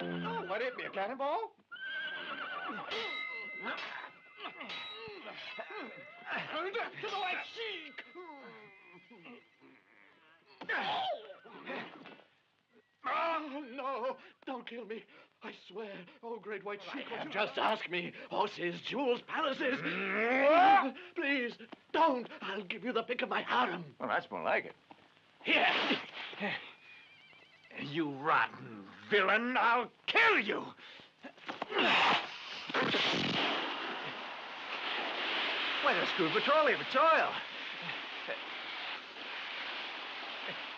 Oh, what hit me, a cannonball? To the right cheek! Oh, no, don't kill me. I swear. Oh, great white sheik. Just ask me. Horses, jewels, palaces. Please, don't. I'll give you the pick of my harem. Well, that's more like it. Here. You rotten villain. I'll kill you. Weather screw petroleum, oil.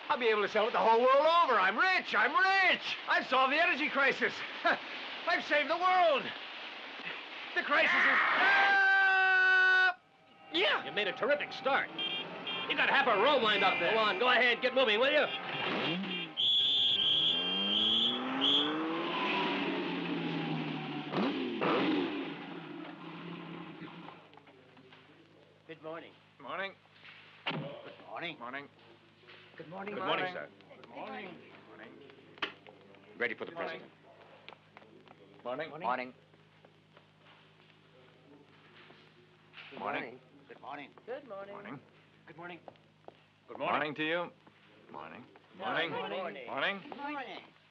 I'll be able to sell it the whole world over. I'm rich. I've solved the energy crisis. I've saved the world. The crisis is... Yeah! You made a terrific start. You got half a row lined up there. Go on, go ahead. Get moving, will you? Good morning. Morning. Good morning. Morning. Good morning. Good morning, sir. Good morning. Morning. Ready for the president. Morning. Morning. Good morning. Good morning. Good morning. Morning. Good morning. Good morning to you. Morning. Morning. Morning. Morning. Morning.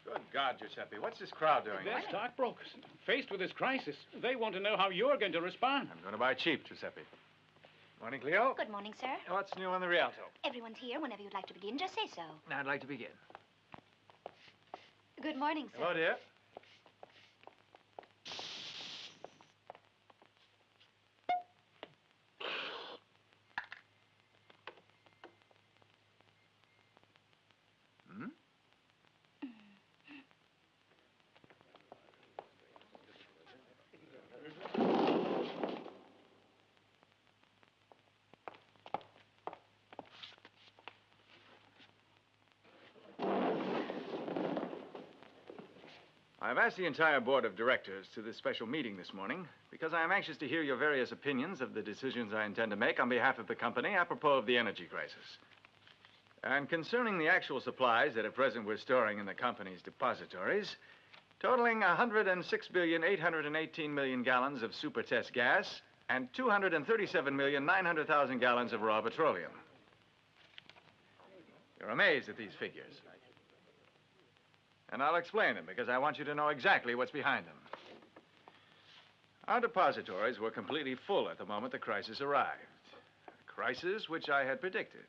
Good God, Giuseppe, what's this crowd doing? They're stockbrokers. Faced with this crisis, they want to know how you're going to respond. I'm going to buy cheap, Giuseppe. Morning, Cleo. Good morning, sir. What's new on the Rialto? Everyone's here. Whenever you'd like to begin, just say so. I'd like to begin. Good morning, sir. Hello, dear. Hmm? I've asked the entire board of directors to this special meeting this morning because I am anxious to hear your various opinions of the decisions I intend to make on behalf of the company apropos of the energy crisis. And concerning the actual supplies that at present we're storing in the company's depositories, totaling 106,818,000,000 gallons of super test gas and 237,900,000 gallons of raw petroleum. You're amazed at these figures. And I'll explain them because I want you to know exactly what's behind them. Our depositories were completely full at the moment the crisis arrived. A crisis which I had predicted.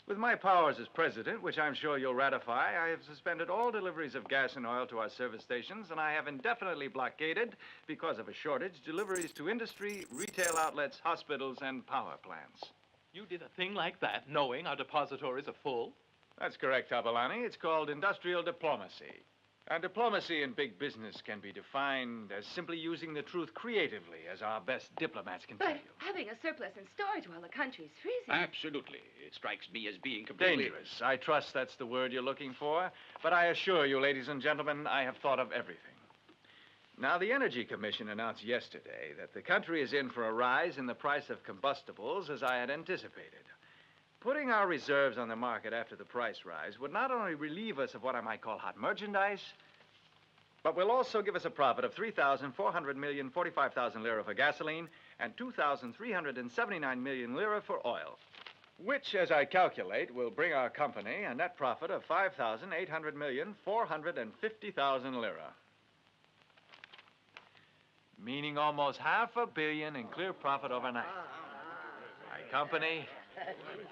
With my powers as president, which I'm sure you'll ratify, I have suspended all deliveries of gas and oil to our service stations, and I have indefinitely blockaded, because of a shortage, deliveries to industry, retail outlets, hospitals, and power plants. You did a thing like that, knowing our depositories are full? That's correct, Tabellani. It's called industrial diplomacy. And diplomacy in big business can be defined as simply using the truth creatively, as our best diplomats can tell But you. having a surplus in storage while the country's freezing... Absolutely. It strikes me as being completely... Dangerous. I trust that's the word you're looking for. But I assure you, ladies and gentlemen, I have thought of everything. Now, the Energy Commission announced yesterday that the country is in for a rise in the price of combustibles, as I had anticipated. Putting our reserves on the market after the price rise would not only relieve us of what I might call hot merchandise, but will also give us a profit of 3,400,045,000 lira for gasoline and 2,379 million lira for oil, which, as I calculate, will bring our company a net profit of 5,800,450,000 lira. Meaning almost $500 million in clear profit overnight. My company,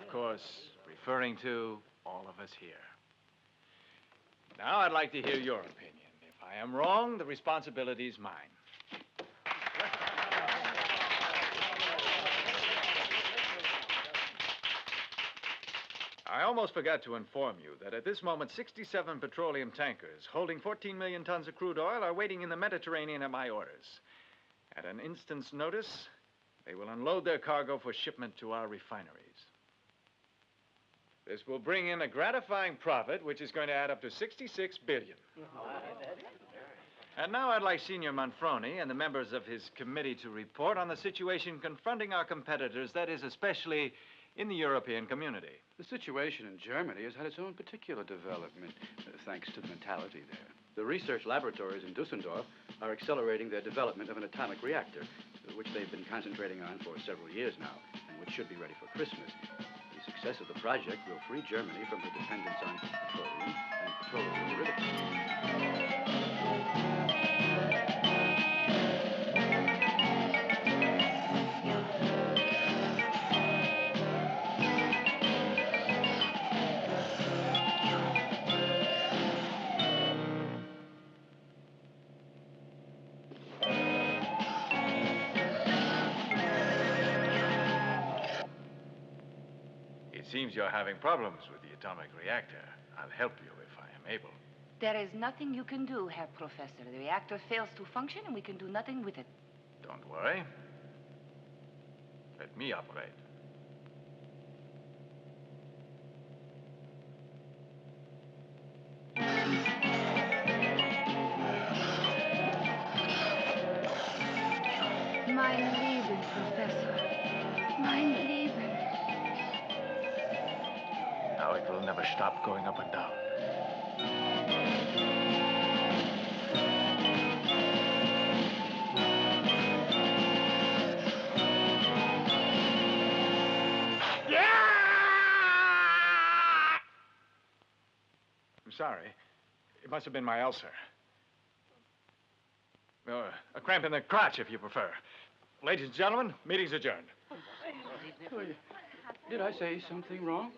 of course, referring to all of us here. Now I'd like to hear your opinion. If I am wrong, the responsibility is mine. I almost forgot to inform you that at this moment, 67 petroleum tankers holding 14 million tons of crude oil are waiting in the Mediterranean at my orders. At an instant's notice, they will unload their cargo for shipment to our refineries. This will bring in a gratifying profit, which is going to add up to 66 billion. And now I'd like Senor Manfroni and the members of his committee to report on the situation confronting our competitors, that is, especially in the European community. The situation in Germany has had its own particular development, thanks to the mentality there. The research laboratories in Dusseldorf are accelerating their development of an atomic reactor, which they've been concentrating on for several years now, and which should be ready for Christmas. The success of the project will free Germany from her dependence on petroleum and petroleum derivatives. It seems you're having problems with the atomic reactor. I'll help you if I am able. There is nothing you can do, Herr Professor. The reactor fails to function, and we can do nothing with it. Don't worry. Let me operate. Mein Leben, Professor. Mein Leben. Now it will never stop going up and down. I'm sorry. It must have been my ulcer. A cramp in the crotch, if you prefer. Ladies and gentlemen, meeting's adjourned. Did I say something wrong?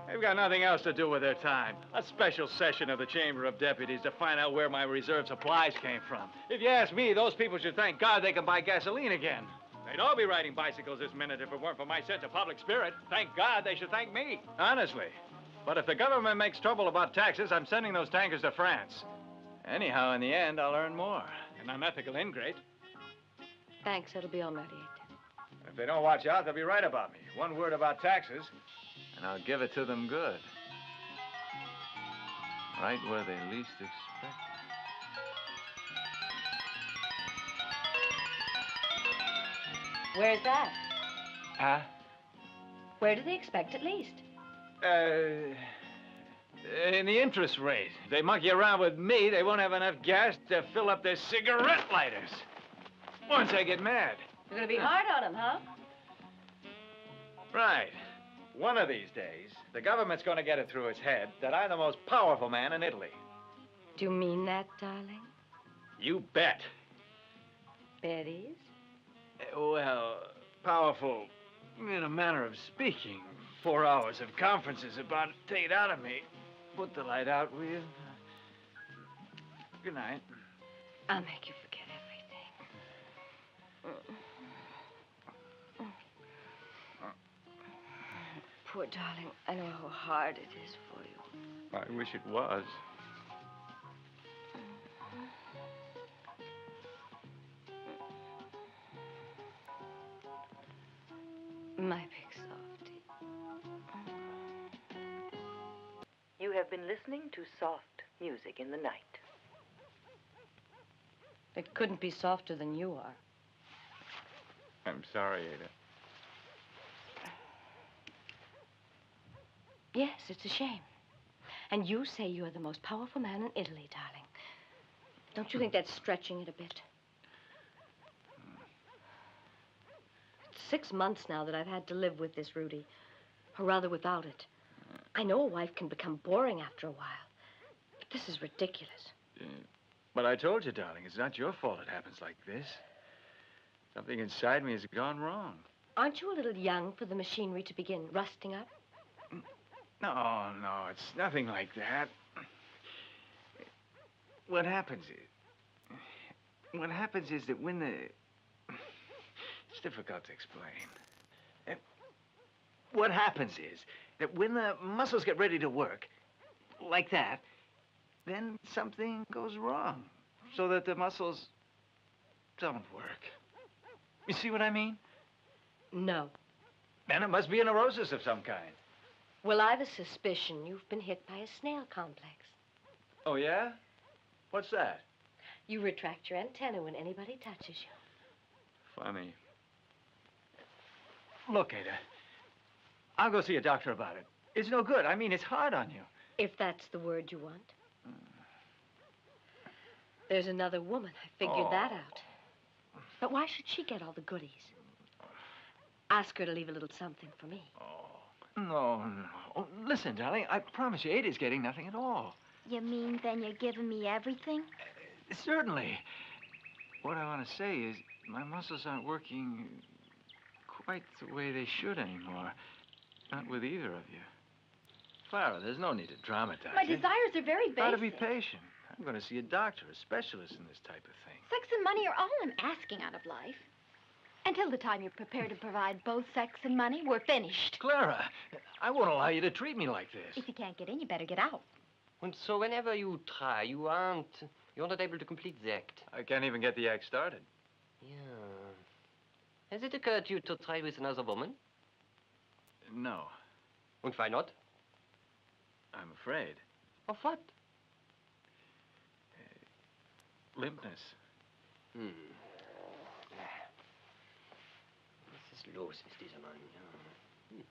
They've got nothing else to do with their time. A special session of the Chamber of Deputies to find out where my reserve supplies came from. If you ask me, those people should thank God they can buy gasoline again. They'd all be riding bicycles this minute if it weren't for my sense of public spirit. Thank God they should thank me. Honestly. But if the government makes trouble about taxes, I'm sending those tankers to France. Anyhow, in the end, I'll earn more. An unethical ingrate. Thanks, it'll be all right. If they don't watch out, they'll be right about me. One word about taxes, and I'll give it to them good. Right where they least expect it. Where's that? Huh? Where do they expect it least? In the interest rate. If they monkey around with me, they won't have enough gas to fill up their cigarette lighters. Once I get mad. You're gonna be hard on them, huh? Right. One of these days, the government's going to get it through its head that I'm the most powerful man in Italy. Do you mean that, darling? You bet. Betty's? Well, powerful in a manner of speaking. 4 hours of conferences about to take it out of me. Put the light out, will you? Good night. I'll make you forget everything. Poor darling, I know how hard it is for you. I wish it was. My big softie. You have been listening to soft music in the night. It couldn't be softer than you are. I'm sorry, Ada. Yes, it's a shame. And you say you're the most powerful man in Italy, darling. Don't you think that's stretching it a bit? It's 6 months now that I've had to live with this, Rudy. Or rather, without it. I know a wife can become boring after a while. But this is ridiculous. But I told you, darling, it's not your fault it happens like this. Something inside me has gone wrong. Aren't you a little young for the machinery to begin rusting up? No, it's nothing like that. What happens is that when the... It's difficult to explain. What happens is, that when the muscles get ready to work, like that, then something goes wrong, so that the muscles don't work. You see what I mean? No. Then it must be a neurosis of some kind. Well, I've a suspicion you've been hit by a snail complex. Oh, yeah? What's that? You retract your antenna when anybody touches you. Funny. Look, Ada, I'll go see a doctor about it. It's no good. I mean, it's hard on you. If that's the word you want. There's another woman. I figured that out. But why should she get all the goodies? Ask her to leave a little something for me. No. Oh, listen, darling, I promise you, Ada's getting nothing at all. You mean then you're giving me everything? Certainly. What I want to say is my muscles aren't working quite the way they should anymore. Not with either of you. Clara, there's no need to dramatize My it. desires are very basic. Try to be patient. I'm going to see a doctor, a specialist in this type of thing. Sex and money are all I'm asking out of life. Until the time you're prepared to provide both sex and money, we're finished. Clara, I won't allow you to treat me like this. If you can't get in, you better get out. And so whenever you try, you're not able to complete the act. I can't even get the act started. Yeah. Has it occurred to you to try with another woman? No, And why not? I'm afraid. Of what? Limpness. Was ist los mit dieser Mann? Ja.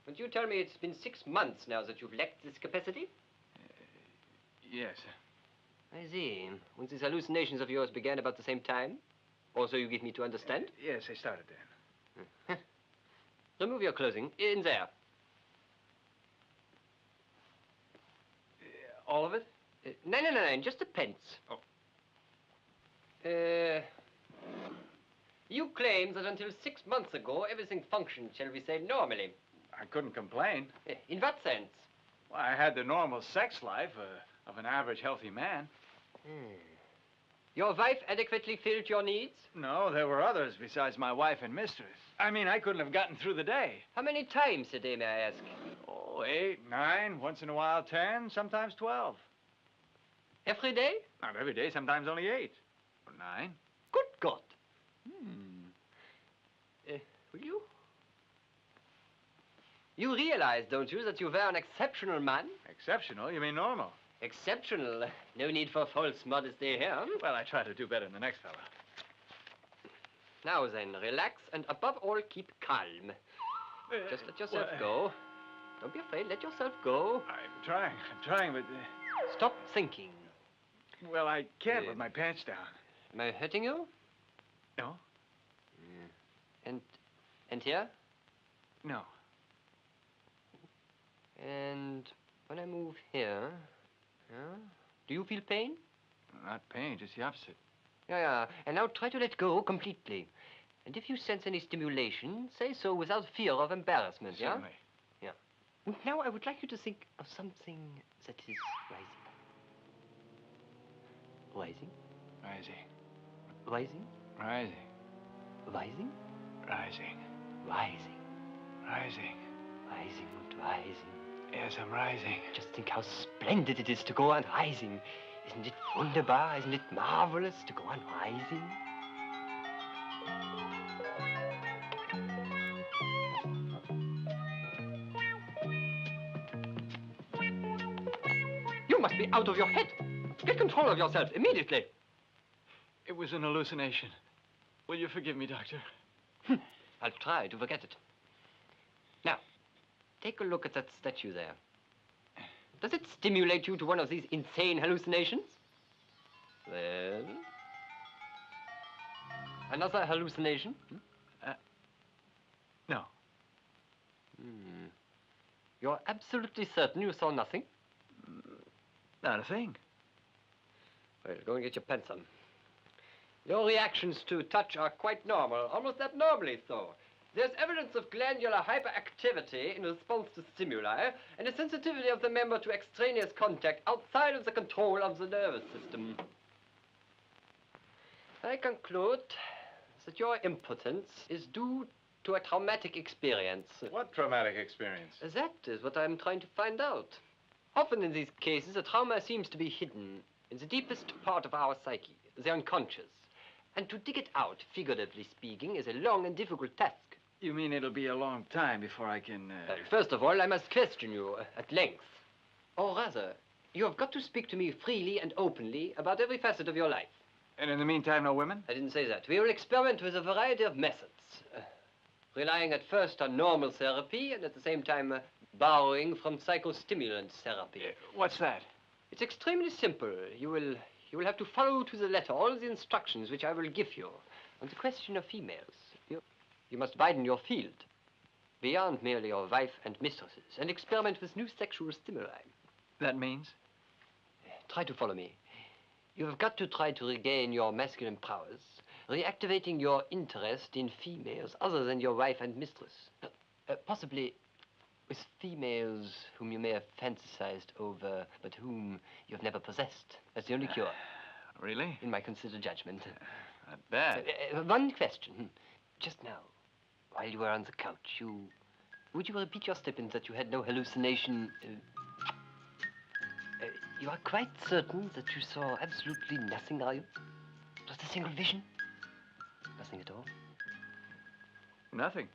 And you tell me it's been 6 months now that you've lacked this capacity? Yes. I see. And these hallucinations of yours began about the same time? Or so you give me to understand? Yes, I started then. Remove your clothing. In there. All of it? No, just the pants. Oh. You claim that until 6 months ago, everything functioned, shall we say, normally. I couldn't complain. In what sense? Well, I had the normal sex life of an average healthy man. Your wife adequately filled your needs? No, there were others besides my wife and mistress. I mean, I couldn't have gotten through the day. How many times a day, may I ask? Oh, 8, 9, once in a while 10, sometimes 12. Every day? Not every day, sometimes only 8 or 9. Good God. Will you? You realize, don't you, that you were an exceptional man? Exceptional? You mean normal? Exceptional. No need for false modesty here. Well, I try to do better than the next fella. Now then, relax and above all, keep calm. Just let yourself go. Don't be afraid, let yourself go. I'm trying, but... Stop thinking. Well, I can't with my pants down. Am I hurting you? No. And here? No. And when I move here, do you feel pain? Not pain, just the opposite. Yeah. And now try to let go completely. And if you sense any stimulation, say so without fear of embarrassment, Certainly. Yeah? And now I would like you to think of something that is rising. Rising? Rising. Rising? Rising. Rising? Rising. Rising. Rising. Rising and rising. Yes, I'm rising. Just think how splendid it is to go on rising. Isn't it wunderbar? Isn't it marvelous to go on rising? You must be out of your head. Get control of yourself immediately. It was an hallucination. Will you forgive me, Doctor? I'll try to forget it. Now, take a look at that statue there. Does it stimulate you to one of these insane hallucinations? Well... Another hallucination? No. You're absolutely certain you saw nothing? Not a thing. Well, go and get your pants on. Your reactions to touch are quite normal, almost abnormally so. There's evidence of glandular hyperactivity in response to stimuli and a sensitivity of the member to extraneous contact outside of the control of the nervous system. I conclude that your impotence is due to a traumatic experience. What traumatic experience? That is what I'm trying to find out. Often in these cases, a trauma seems to be hidden in the deepest part of our psyche, the unconscious. And to dig it out, figuratively speaking, is a long and difficult task. You mean it'll be a long time before I can... First of all, I must question you at length. Or rather, you have got to speak to me freely and openly about every facet of your life. And in the meantime, no women? I didn't say that. We will experiment with a variety of methods, relying at first on normal therapy and at the same time borrowing from psychostimulant therapy. What's that? It's extremely simple. You will have to follow to the letter all the instructions which I will give you. On the question of females, you must widen your field beyond merely your wife and mistresses and experiment with new sexual stimuli. That means? Try to follow me. You have got to try to regain your masculine prowess, reactivating your interest in females other than your wife and mistress. Possibly with females whom you may have fantasized over, but whom you have never possessed. That's the only cure. Really? In my considered judgment. Not bad. One question. Just now, while you were on the couch, would you repeat your statement that you had no hallucination? You are quite certain that you saw absolutely nothing, are you? Just a single vision? Nothing at all? Nothing.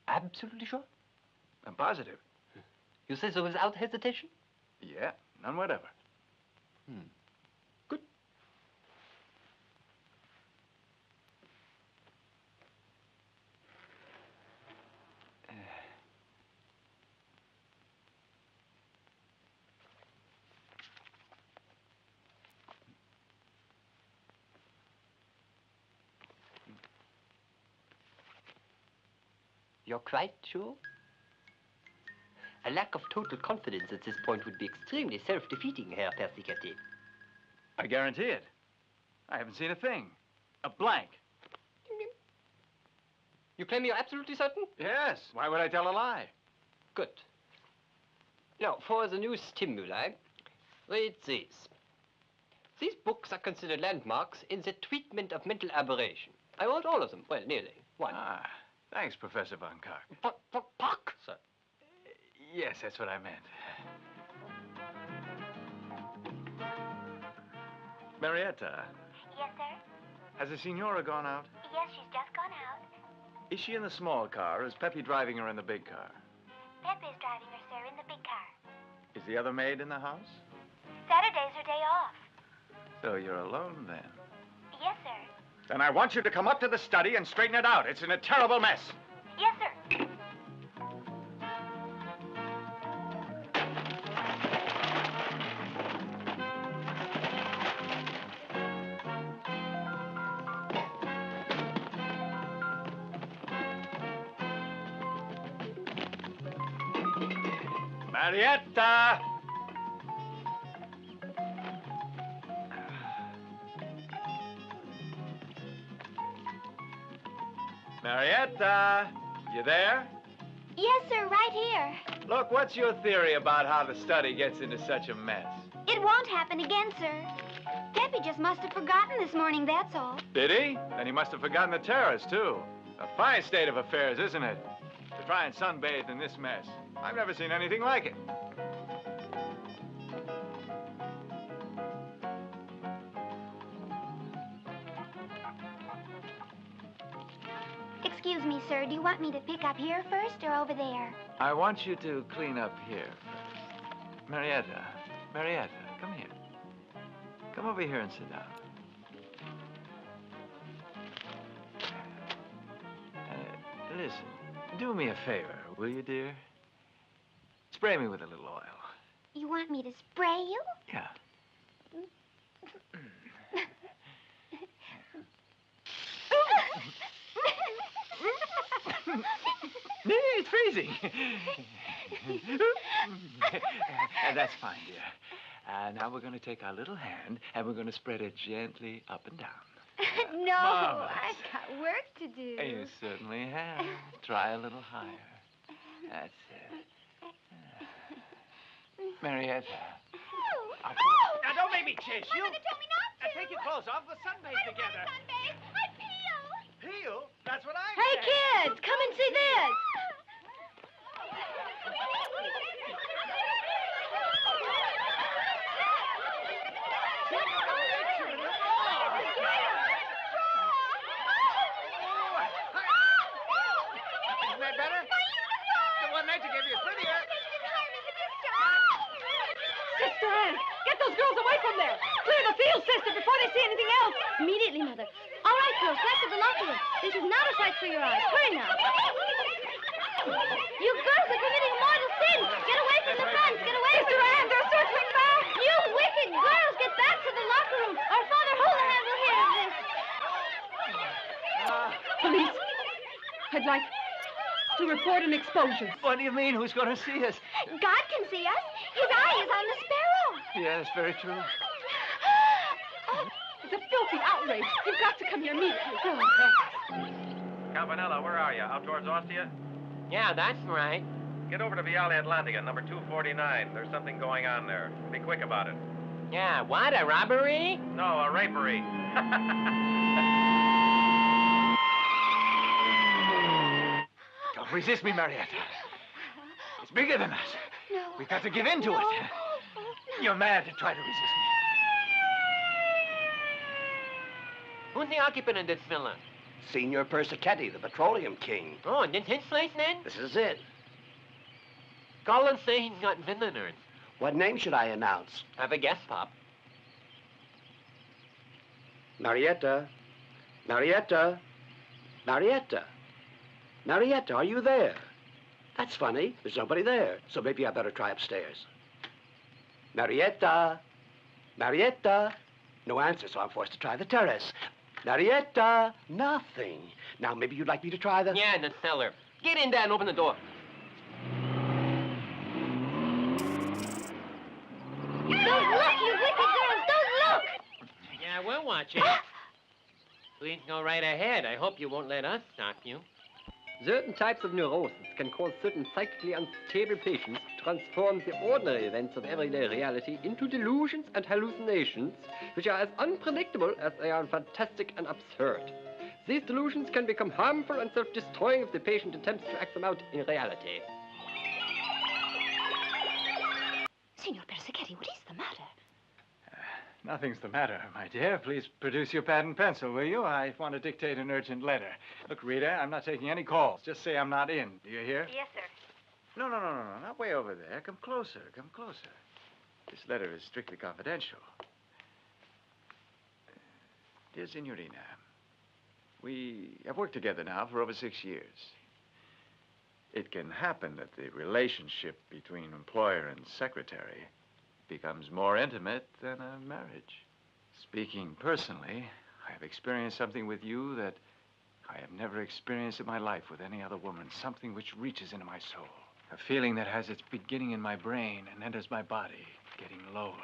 Absolutely sure? I'm positive. You say so without hesitation? Yeah, none whatever. Good. You're quite sure? A lack of total confidence at this point would be extremely self-defeating, Herr Persichetti. I guarantee it. I haven't seen a thing. A blank. You claim you're absolutely certain? Yes. Why would I tell a lie? Good. Now, for the new stimuli, read these. These books are considered landmarks in the treatment of mental aberration. I wrote all of them. Well, nearly. One. Ah, thanks, Professor Von Kark. Park, sir. Yes, that's what I meant. Marietta. Yes, sir? Has the Signora gone out? Yes, she's just gone out. Is she in the small car, or is Peppy driving her in the big car? Pepe's driving her, sir, in the big car. Is the other maid in the house? Saturday's her day off. So you're alone, then? Yes, sir. Then I want you to come up to the study and straighten it out. It's in a terrible mess. Yes, sir. Marietta! Marietta, you there? Yes, sir, right here. Look, what's your theory about how the study gets into such a mess? It won't happen again, sir. Pepe just must have forgotten this morning, that's all. Did he? Then he must have forgotten the terrace, too. A fine state of affairs, isn't it? To try and sunbathe in this mess. I've never seen anything like it. Excuse me, sir. Do you want me to pick up here first or over there? I want you to clean up here. Marietta, come here. Come over here and sit down. Listen, do me a favor, will you, dear? Spray me with a little oil. You want me to spray you? Yeah. It's freezing. That's fine, dear. Now we're going to take our little hand and we're going to spread it gently up and down. No, marvelous. I've got work to do. You certainly have. Try a little higher. That's it. Marietta. Now, don't make me chase you. Mother told me not to. Now, take your clothes off. We'll sunbathe I don't together. want to sunbathe. I feel. feel. That's what I Hey, kids, come and see this. Isn't that better? The one nature gave you is prettier. Sister Anne, get those girls away from there. Clear the field, sister, before they see anything else. Immediately, Mother. All right, girls, back to the locker room. This is not a sight for your eyes. Hurry now. You girls are committing a mortal sin. Get away from the front. Get away from Sister Anne, they're circling back. You wicked girls, get back to the locker room. Our Father Houlihan will hear of this. Police, I'd like to report an exposure. What do you mean? Who's going to see us? God can see us. His eye is on the sparrow. Yes, very true. It's a filthy outrage. You've got to come here immediately. Campanella, where are you? Out towards Ostia? Yeah, that's right. Get over to Viale Atlantica, number 249. There's something going on there. Be quick about it. Yeah, what, a robbery? No, a rapery. Don't resist me, Marietta. It's bigger than us. No. We've got to give in to it. You're mad to try to resist me. Who's the occupant of this villa? Senior Persichetti, the petroleum king. Oh, and this his place, then? This is it. Call and say he's got visitors. What name should I announce? Have a guess, Pop. Marietta. Marietta. Marietta. Marietta, are you there? That's funny. There's nobody there. So maybe I better try upstairs. Marietta. Marietta. No answer, so I'm forced to try the terrace. Marietta. Nothing. Now, maybe you'd like me to try the... Yeah, in the cellar. Get in there and open the door. Don't look, you wicked girls. Don't look. Yeah, we're watching. Please go right ahead. I hope you won't let us stop you. Certain types of neurosis can cause certain psychically unstable patients to transform the ordinary events of everyday reality into delusions and hallucinations, which are as unpredictable as they are fantastic and absurd. These delusions can become harmful and self-destroying if the patient attempts to act them out in reality. Signor Persichetti, what is the matter? Nothing's the matter, my dear. Please produce your pad and pencil, will you? I want to dictate an urgent letter. Look, Rita, I'm not taking any calls. Just say I'm not in. Do you hear? Yes, sir. No. Not way over there. Come closer. Come closer. This letter is strictly confidential. Dear Signorina, we have worked together now for over 6 years. It can happen that the relationship between employer and secretary becomes more intimate than a marriage. Speaking personally, I have experienced something with you that I have never experienced in my life with any other woman, something which reaches into my soul. A feeling that has its beginning in my brain and enters my body, getting lower,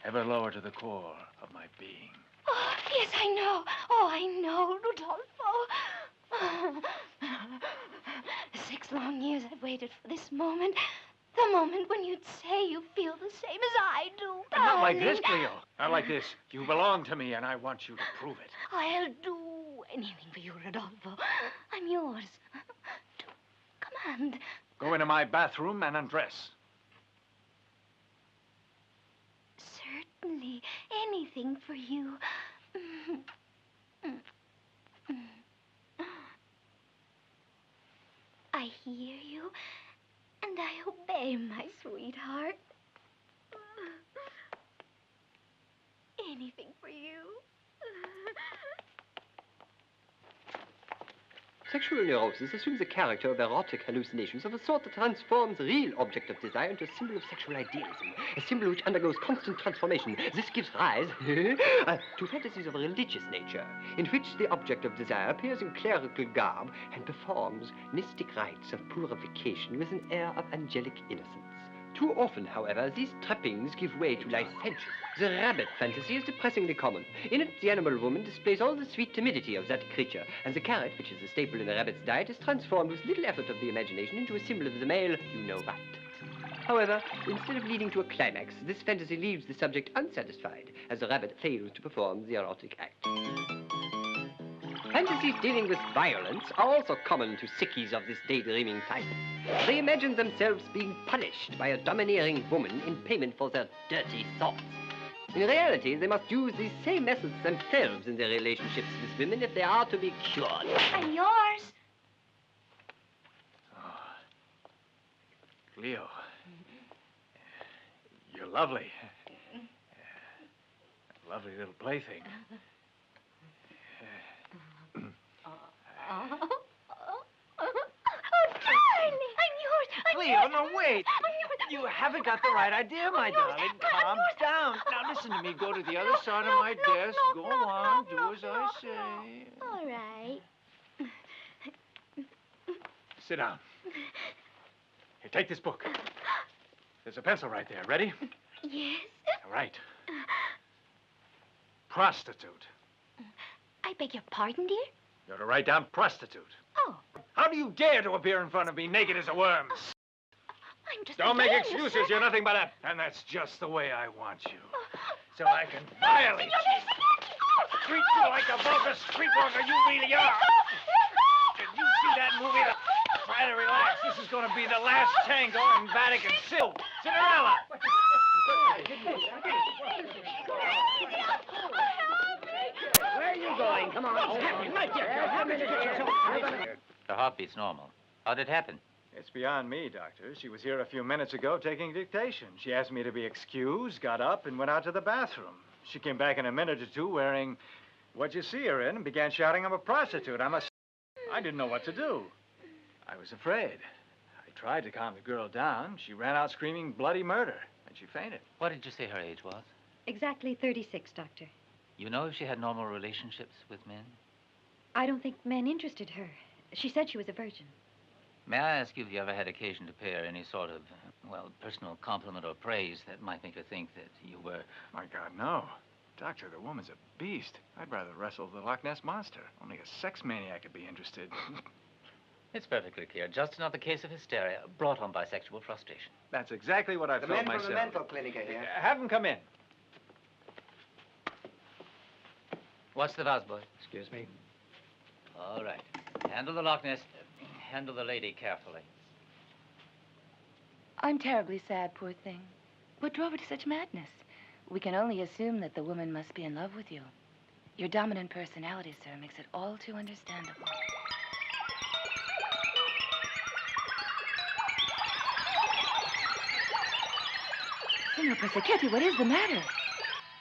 ever lower to the core of my being. Oh, yes, I know. Oh, I know, Rodolfo. 6 long years I've waited for this moment. The moment when you'd say you feel the same as I do. Not like darling. this, Cleo. Not like this. You belong to me, and I want you to prove it. I'll do anything for you, Rodolfo. I'm yours. To command. Go into my bathroom and undress. Certainly. Anything for you. I hear you, and I obey, my sweetheart. Anything for you. Sexual neurosis assumes the character of erotic hallucinations of a sort that transforms the real object of desire into a symbol of sexual idealism, a symbol which undergoes constant transformation. This gives rise to fantasies of a religious nature, in which the object of desire appears in clerical garb and performs mystic rites of purification with an air of angelic innocence. Too often, however, these trappings give way to licentiousness. The rabbit fantasy is depressingly common. In it, the animal woman displays all the sweet timidity of that creature, and the carrot, which is a staple in the rabbit's diet, is transformed with little effort of the imagination into a symbol of the male you-know-what. However, instead of leading to a climax, this fantasy leaves the subject unsatisfied, as the rabbit fails to perform the erotic act. Fantasies dealing with violence are also common to sickies of this daydreaming type. They imagine themselves being punished by a domineering woman in payment for their dirty thoughts. In reality, they must use these same methods themselves in their relationships with women if they are to be cured. I'm yours. Cleo, you're lovely. Lovely little plaything. Oh, darling, I'm yours. Cleo, no, wait. You haven't got the right idea, my darling. Calm down. Now, listen to me. Go to the other side of my desk. Go on. Do as I say. All right. Sit down. Here, take this book. There's a pencil right there. Ready? Yes? All right. Prostitute. I beg your pardon, dear? You're to write down prostitute. Oh. How do you dare to appear in front of me naked as a worm? I'm just Don't make beginning, excuses. sir. You're nothing but a... And that's just the way I want you. So I can violate you. Treat you like a vulgar streetwalker you really are. Did you see that movie? Try to relax. This is going to be the last tango in Vatican Silk. Cinderella. Where are you going? Come on. Her heartbeat's normal. How'd it happen? It's beyond me, Doctor. She was here a few minutes ago taking dictation. She asked me to be excused, got up, and went out to the bathroom. She came back in a minute or two wearing what you see her in and began shouting, "I'm a prostitute. I didn't know what to do. I was afraid. I tried to calm the girl down. She ran out screaming bloody murder, and she fainted. What did you say her age was? Exactly 36, Doctor. You know if she had normal relationships with men? I don't think men interested her. She said she was a virgin. May I ask you if you ever had occasion to pay her any sort of, well, personal compliment or praise that might make her think that you were... My God, no. Doctor, the woman's a beast. I'd rather wrestle the Loch Ness Monster. Only a sex maniac could be interested. It's perfectly clear. Just another case of hysteria brought on by sexual frustration. That's exactly what I The felt men myself. from the mental clinic are here. Have them come in. What's the vase, boy? Excuse me. All right. Handle the Loch Ness. Handle the lady carefully. I'm terribly sad, poor thing. What drove her to such madness? We can only assume that the woman must be in love with you. Your dominant personality, sir, makes it all too understandable. Signor Persichetti, what is the matter?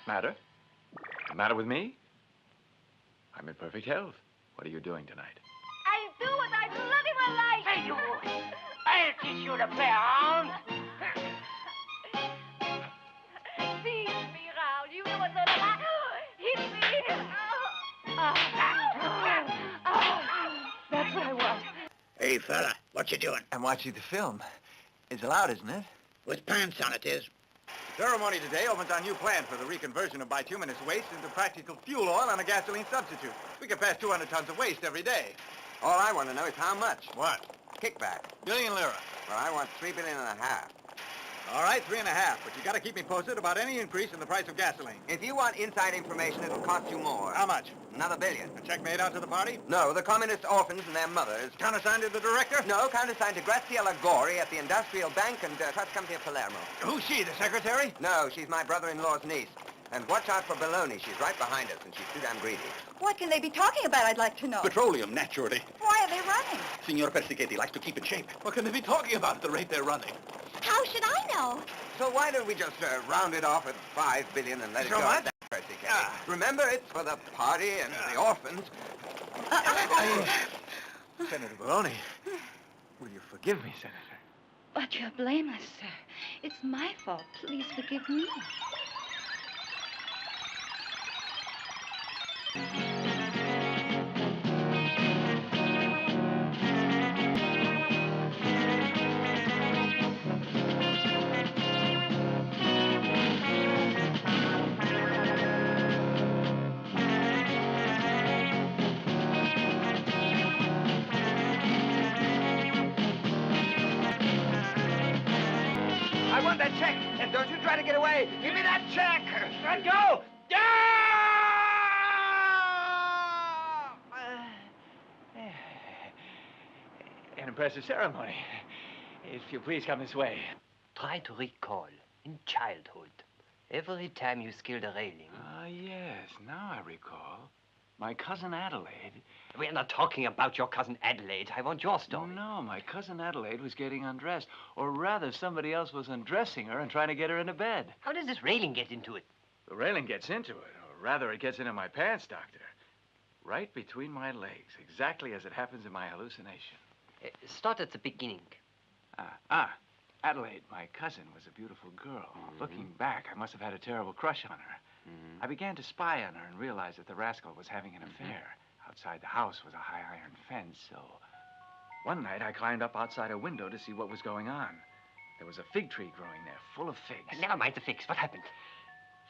Matter? The matter with me? I'm in perfect health. What are you doing tonight? I'll do what I bloody well like. Hey, you! I'll teach you to play around. Seize me round. You know what's on the line. Hit me. That's what I want. Hey, fella, what you doing? I'm watching the film. It's allowed, isn't it? With pants on it is. The ceremony today opens our new plan for the reconversion of bituminous waste into practical fuel oil and a gasoline substitute. We can pass 200 tons of waste every day. All I want to know is how much. What? Kickback. Billion lira. Well, I want 3.5 billion. All right, 3.5, but you got to keep me posted about any increase in the price of gasoline. If you want inside information, it'll cost you more. How much? Another 1 billion. A check made out to the party? No, the communist orphans and their mothers. Countersigned to the director? No, countersigned to Graziella Gori at the Industrial Bank and Trust Company of Palermo. Who's she, the secretary? No, she's my brother-in-law's niece. And watch out for baloney. She's right behind us, and she's too damn greedy. What can they be talking about, I'd like to know? Petroleum, naturally. Why are they running? Signor Persichetti likes to keep in shape. What can they be talking about at the rate they're running? How should I know? So why don't we just round it off at 5 billion and let it So go much? at that, Persichetti? Remember, it's for the party and the orphans. Senator Baloney, will you forgive me, Senator? But you're blameless, sir. It's my fault. Please forgive me. I want that check, and don't you try to get away. Give me that check. Let go. Yeah! an impressive ceremony. If you please come this way. Try to recall, in childhood, every time you scaled a railing. Ah, yes, now I recall. My cousin Adelaide. We're not talking about your cousin Adelaide. I want your story. No, my cousin Adelaide was getting undressed. Or rather, somebody else was undressing her and trying to get her into bed. How does this railing get into it? The railing gets into it, or rather, it gets into my pants, Doctor. Right between my legs, exactly as it happens in my hallucination. Start at the beginning. Adelaide, my cousin, was a beautiful girl. Looking back, I must have had a terrible crush on her. I began to spy on her and realized that the rascal was having an affair. Outside the house was a high iron fence, so... One night, I climbed up outside a window to see what was going on. There was a fig tree growing there, full of figs. Never mind the figs. What happened?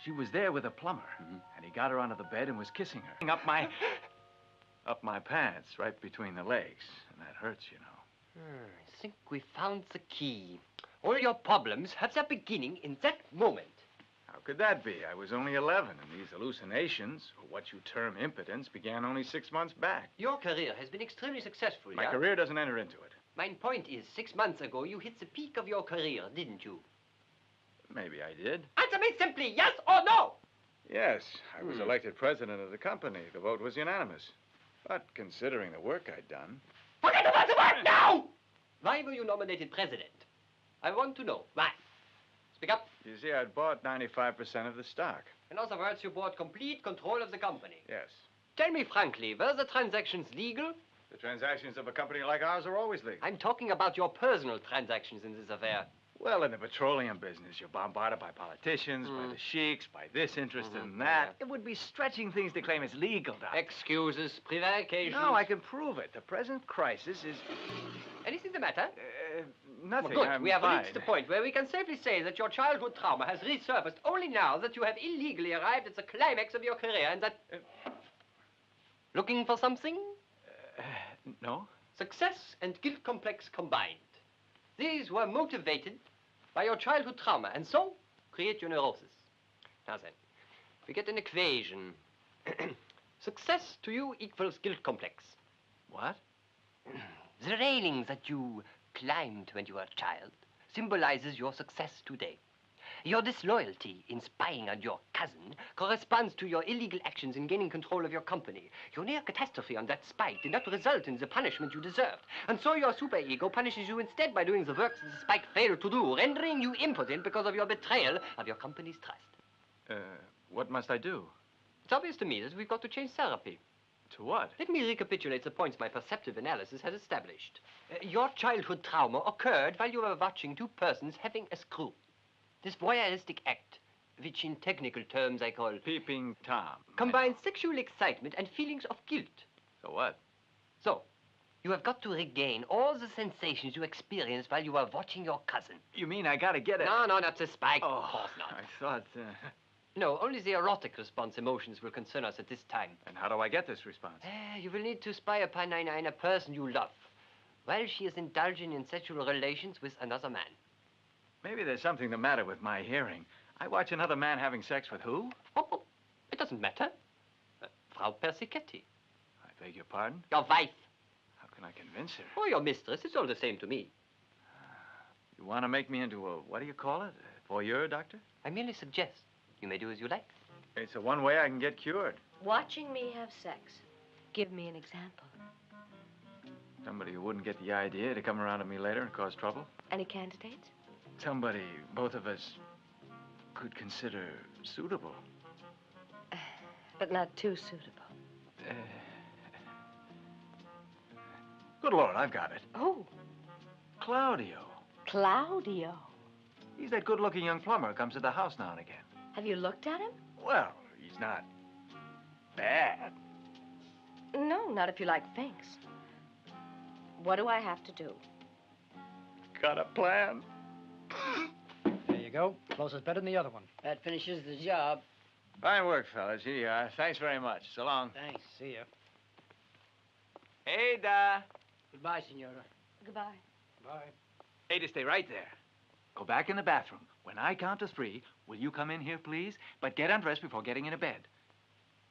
She was there with a plumber, and he got her onto the bed and was kissing her. Up my pants, right between the legs. And that hurts, you know. I think we found the key. All your problems have their beginning in that moment. How could that be? I was only 11, and these hallucinations, or what you term impotence, began only 6 months back. Your career has been extremely successful, My career doesn't enter into it. My point is, 6 months ago, you hit the peak of your career, didn't you? Maybe I did. Answer me simply, yes or no! Yes, I was elected president of the company. The vote was unanimous. But considering the work I'd done... Forget about the work now! Why were you nominated president? I want to know. Why? Speak up. You see, I'd bought 95% of the stock. In other words, you bought complete control of the company. Yes. Tell me frankly, were the transactions legal? The transactions of a company like ours are always legal. I'm talking about your personal transactions in this affair. Well, in the petroleum business, you're bombarded by politicians, by the sheiks, by this interest and that. It would be stretching things to claim it's legal, Doc. Excuses, prevarications. No, I can prove it. The present crisis is... Anything the matter? Nothing. Well, good. I'm We have fine. reached the point where we can safely say that your childhood trauma has resurfaced only now that you have illegally arrived at the climax of your career and that... Looking for something? No. Success and guilt complex combined. These were motivated by your childhood trauma and so create your neurosis. Now then, we get an equation. Success to you equals guilt complex. What? The railing that you climbed when you were a child symbolizes your success today. Your disloyalty in spying on your cousin corresponds to your illegal actions in gaining control of your company. Your near catastrophe on that spike did not result in the punishment you deserved. And so your superego punishes you instead by doing the work that the spike failed to do, rendering you impotent because of your betrayal of your company's trust. What must I do? It's obvious to me that we've got to change therapy. To what? Let me recapitulate the points my perceptive analysis has established. Your childhood trauma occurred while you were watching two persons having a screw. This voyeuristic act, which in technical terms I call... Peeping Tom. Combines sexual excitement and feelings of guilt. So what? So, you have got to regain all the sensations you experienced while you were watching your cousin. You mean I gotta get it? No, not the spike. Oh, of course not. I thought... No, only the erotic response emotions will concern us at this time. And how do I get this response? You will need to spy upon a person you love, while she is indulging in sexual relations with another man. Maybe there's something the matter with my hearing. I watch another man having sex with who? Oh, it doesn't matter. Frau Persichetti. I beg your pardon? Your wife. How can I convince her? Oh, your mistress. It's all the same to me. You want to make me into a, what do you call it? A voyeur, Doctor? I merely suggest. You may do as you like. It's the one way I can get cured. Watching me have sex. Give me an example. Somebody who wouldn't get the idea to come around to me later and cause trouble. Any candidates? Somebody both of us could consider suitable. But not too suitable. Good Lord, I've got it. Oh. Claudio. Claudio? He's that good-looking young plumber who comes to the house now and again. Have you looked at him? Well, he's not bad. No, not if you like things. What do I have to do? Got a plan. There you go. Close is better than the other one. That finishes the job. Fine work, fellas. Here you are. Thanks very much. So long. Thanks. See you. Ada. Goodbye, Senora. Goodbye. Bye. Ada, stay right there. Go back in the bathroom. When I count to 3, will you come in here, please? But get undressed before getting into bed.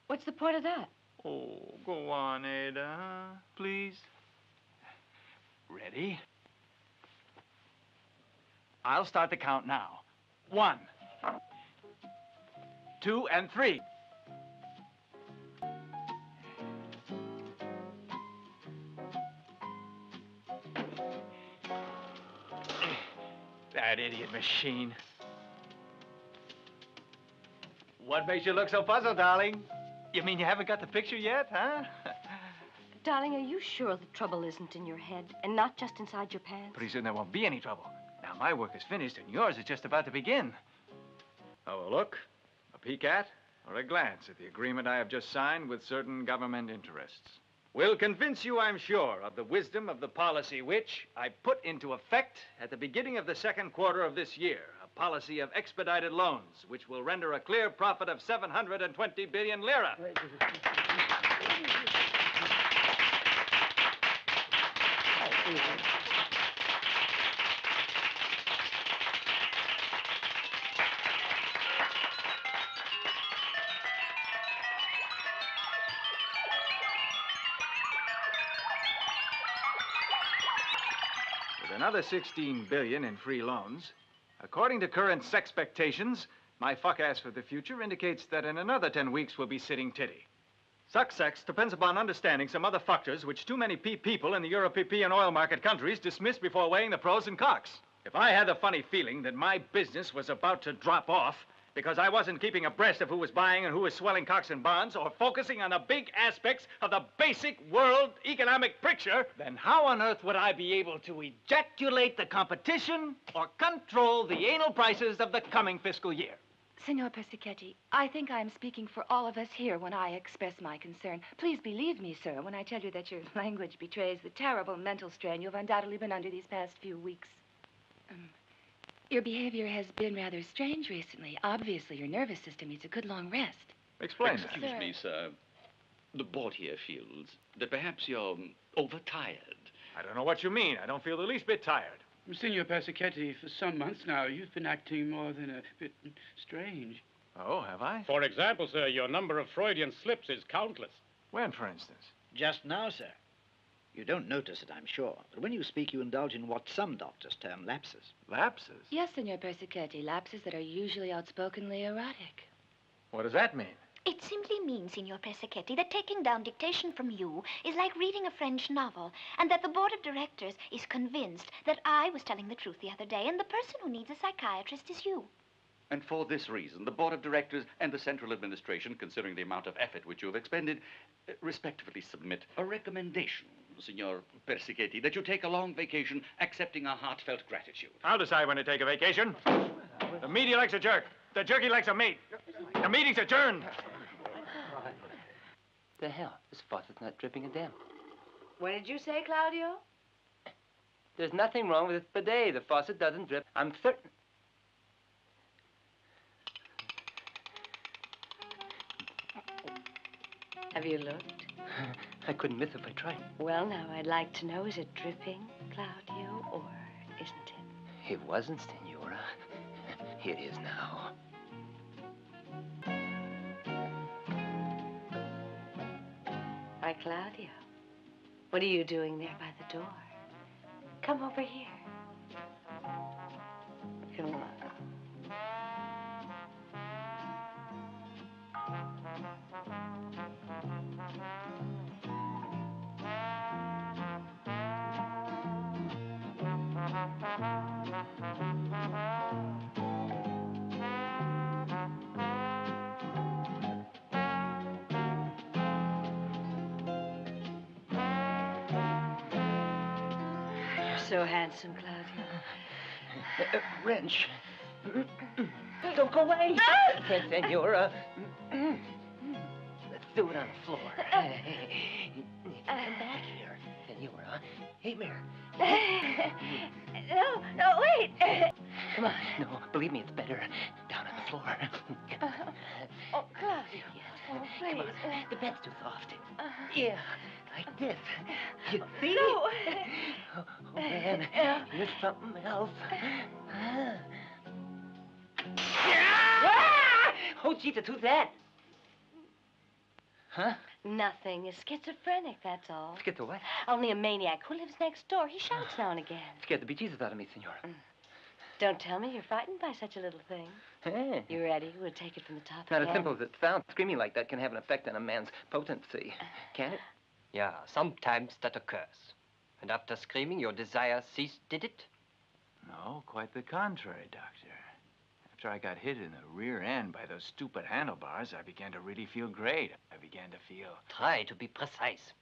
What's the point of that? Oh, go on, Ada, huh? Please. Ready? Ready? I'll start the count now. 1, 2, and 3. That idiot machine. What makes you look so puzzled, darling? You mean you haven't got the picture yet, huh? Darling, are you sure the trouble isn't in your head and not just inside your pants? Pretty soon there won't be any trouble. Now, my work is finished and yours is just about to begin. Oh, a look, a peek at, or a glance at the agreement I have just signed with certain government interests will convince you, I'm sure, of the wisdom of the policy which I put into effect at the beginning of the second quarter of this year. A policy of expedited loans, which will render a clear profit of 720 billion lira. With another 16 billion in free loans, according to current sexpectations, my fuck-ass for the future indicates that in another 10 weeks we'll be sitting titty. Success depends upon understanding some other factors which too many people in the European oil market countries dismiss before weighing the pros and cons. If I had the funny feeling that my business was about to drop off because I wasn't keeping abreast of who was buying and who was swelling cocks and bonds or focusing on the big aspects of the basic world economic picture, then how on earth would I be able to ejaculate the competition or control the anal prices of the coming fiscal year? Signor Persichetti, I think I am speaking for all of us here when I express my concern. Please believe me, sir, when I tell you that your language betrays the terrible mental strain you've undoubtedly been under these past few weeks. Your behavior has been rather strange recently. Obviously, your nervous system needs a good long rest. Explain that. Excuse me, sir. The board here feels that perhaps you're overtired. I don't know what you mean. I don't feel the least bit tired. Signor Persichetti, for some months now, you've been acting more than a bit strange. Oh, have I? For example, sir, your number of Freudian slips is countless. When, for instance? Just now, sir. You don't notice it, I'm sure, but when you speak, you indulge in what some doctors term lapses. Lapses? Yes, Signor Persichetti, lapses that are usually outspokenly erotic. What does that mean? It simply means, Signor Persichetti, that taking down dictation from you is like reading a French novel, and that the board of directors is convinced that I was telling the truth the other day, and the person who needs a psychiatrist is you. And for this reason, the board of directors and the central administration, considering the amount of effort which you have expended, respectfully submit a recommendation, Signor Persichetti, that you take a long vacation, accepting our heartfelt gratitude. I'll decide when to take a vacation. The meaty likes a jerk. The jerky likes a meat. The meeting's adjourned. The hell? This faucet's not dripping a damn. What did you say, Claudio? There's nothing wrong with it bidet. The faucet doesn't drip. I'm certain. Have you looked? I couldn't miss if I tried. Well, now, I'd like to know, is it dripping, Claudio, or isn't it? It wasn't, Senora. Here it is now. Why, Claudio, what are you doing there by the door? Come over here. Come on. So handsome, Claudio. Wrench. Don't go away. Senora. Let's do it on the floor. Come back here, Senora. Hey, Mare. No, wait. Come on. No, believe me, it's better. Down on the floor. Oh, Claudio. Yes. Oh, please. Come on. The bed's too soft. Yeah, like this. You see? No. Oh, man, here's something else. Oh, Jesus, who's that? Huh? Nothing. A schizophrenic, that's all. Schizo what? Only a maniac who lives next door. He shouts now and again. Scared the bejesus out of me, senora. Don't tell me you're frightened by such a little thing. Hey. You ready? We'll take it from the top It's not again. as simple as it sounds. Screaming like that can have an effect on a man's potency. Can it? Yeah, sometimes that occurs. And after screaming, your desire ceased, did it? No, quite the contrary, Doctor. After I got hit in the rear end by those stupid handlebars, I began to really feel great. I began to feel... Try to be precise.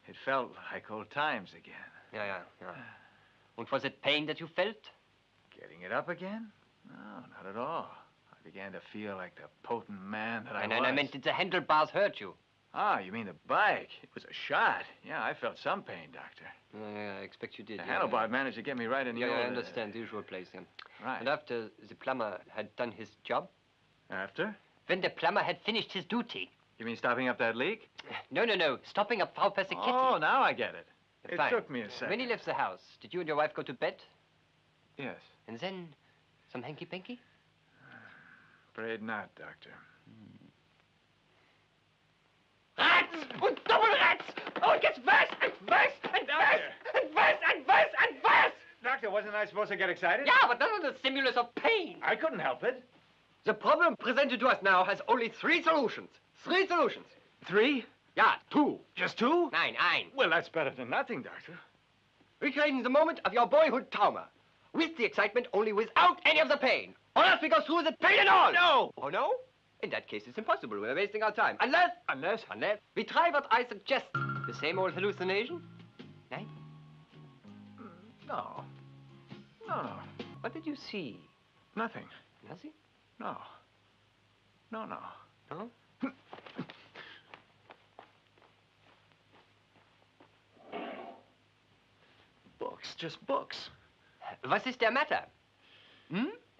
It felt like old times again. Yeah. And was it pain that you felt? Getting it up again? No, not at all. I began to feel like the potent man that I was. And I meant, did the handlebars hurt you? Ah, you mean the bike? It was a shot. Yeah, I felt some pain, Doctor. Yeah, I expect you did. The handlebar managed to get me right in the Yeah, old... I understand. The usual place, yeah. Right. And after the plumber had done his job? After? When the plumber had finished his duty. You mean stopping up that leak? No. Stopping up Frau Persichetti. Oh, now I get it. It Fine. took me a second. When he left the house, did you and your wife go to bed? Yes. And then, some hanky-panky? Afraid not, Doctor. Rats! Und double rats! Oh, it gets worse and worse and worse and worse and worse and worse! Doctor, wasn't I supposed to get excited? Yeah, but not on the stimulus of pain. I couldn't help it. The problem presented to us now has only 3 solutions. 3 solutions. 3? Yeah, 2. Just 2? Nein. Well, that's better than nothing, Doctor. Recreating the moment of your boyhood trauma. With the excitement, only without any of the pain. Or else we go through with the pain and all. No! Oh, no? In that case, it's impossible. We're wasting our time. Unless we try what I suggest. The same old hallucination? Nein? No. What did you see? Nothing. Nothing? No. No. No? Books, just books. Was ist der matter?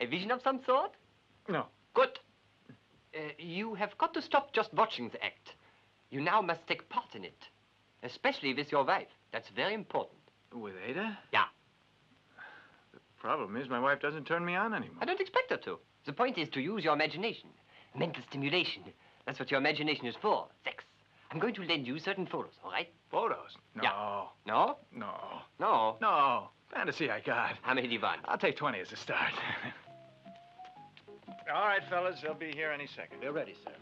A vision of some sort? No. Good. You have got to stop just watching the act. You now must take part in it. Especially with your wife. That's very important. With Ada? Yeah. The problem is my wife doesn't turn me on anymore. I don't expect her to. The point is to use your imagination. Mental stimulation. That's what your imagination is for. Sex. I'm going to lend you certain photos, all right? Photos? No. Yeah. No? No. No. No. Fantasy I got. How many do you want? I'll take 20 as a start. All right, fellas. They'll be here any second. We're ready, sir.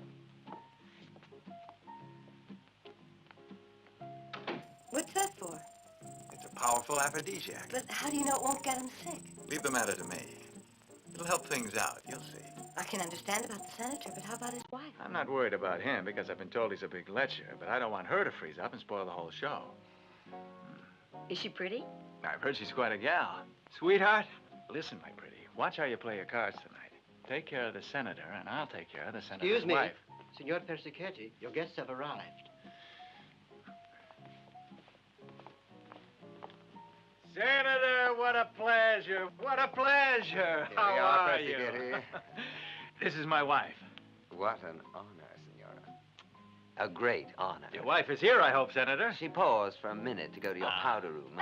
What's that for? It's a powerful aphrodisiac. But how do you know it won't get him sick? Leave the matter to me. It'll help things out. You'll see. I can understand about the senator, but how about his wife? I'm not worried about him because I've been told he's a big lecher, but I don't want her to freeze up and spoil the whole show. Is she pretty? I've heard she's quite a gal. Sweetheart, listen, my pretty. Watch how you play your cards tonight. Take care of the senator, and I'll take care of the senator's Excuse me. wife. Signor Persichetti, your guests have arrived. Senator, what a pleasure. What a pleasure. How are you? This is my wife. What an honor, Senora. A great honor. Your wife is here, I hope, Senator. She paused for a minute to go to your powder room.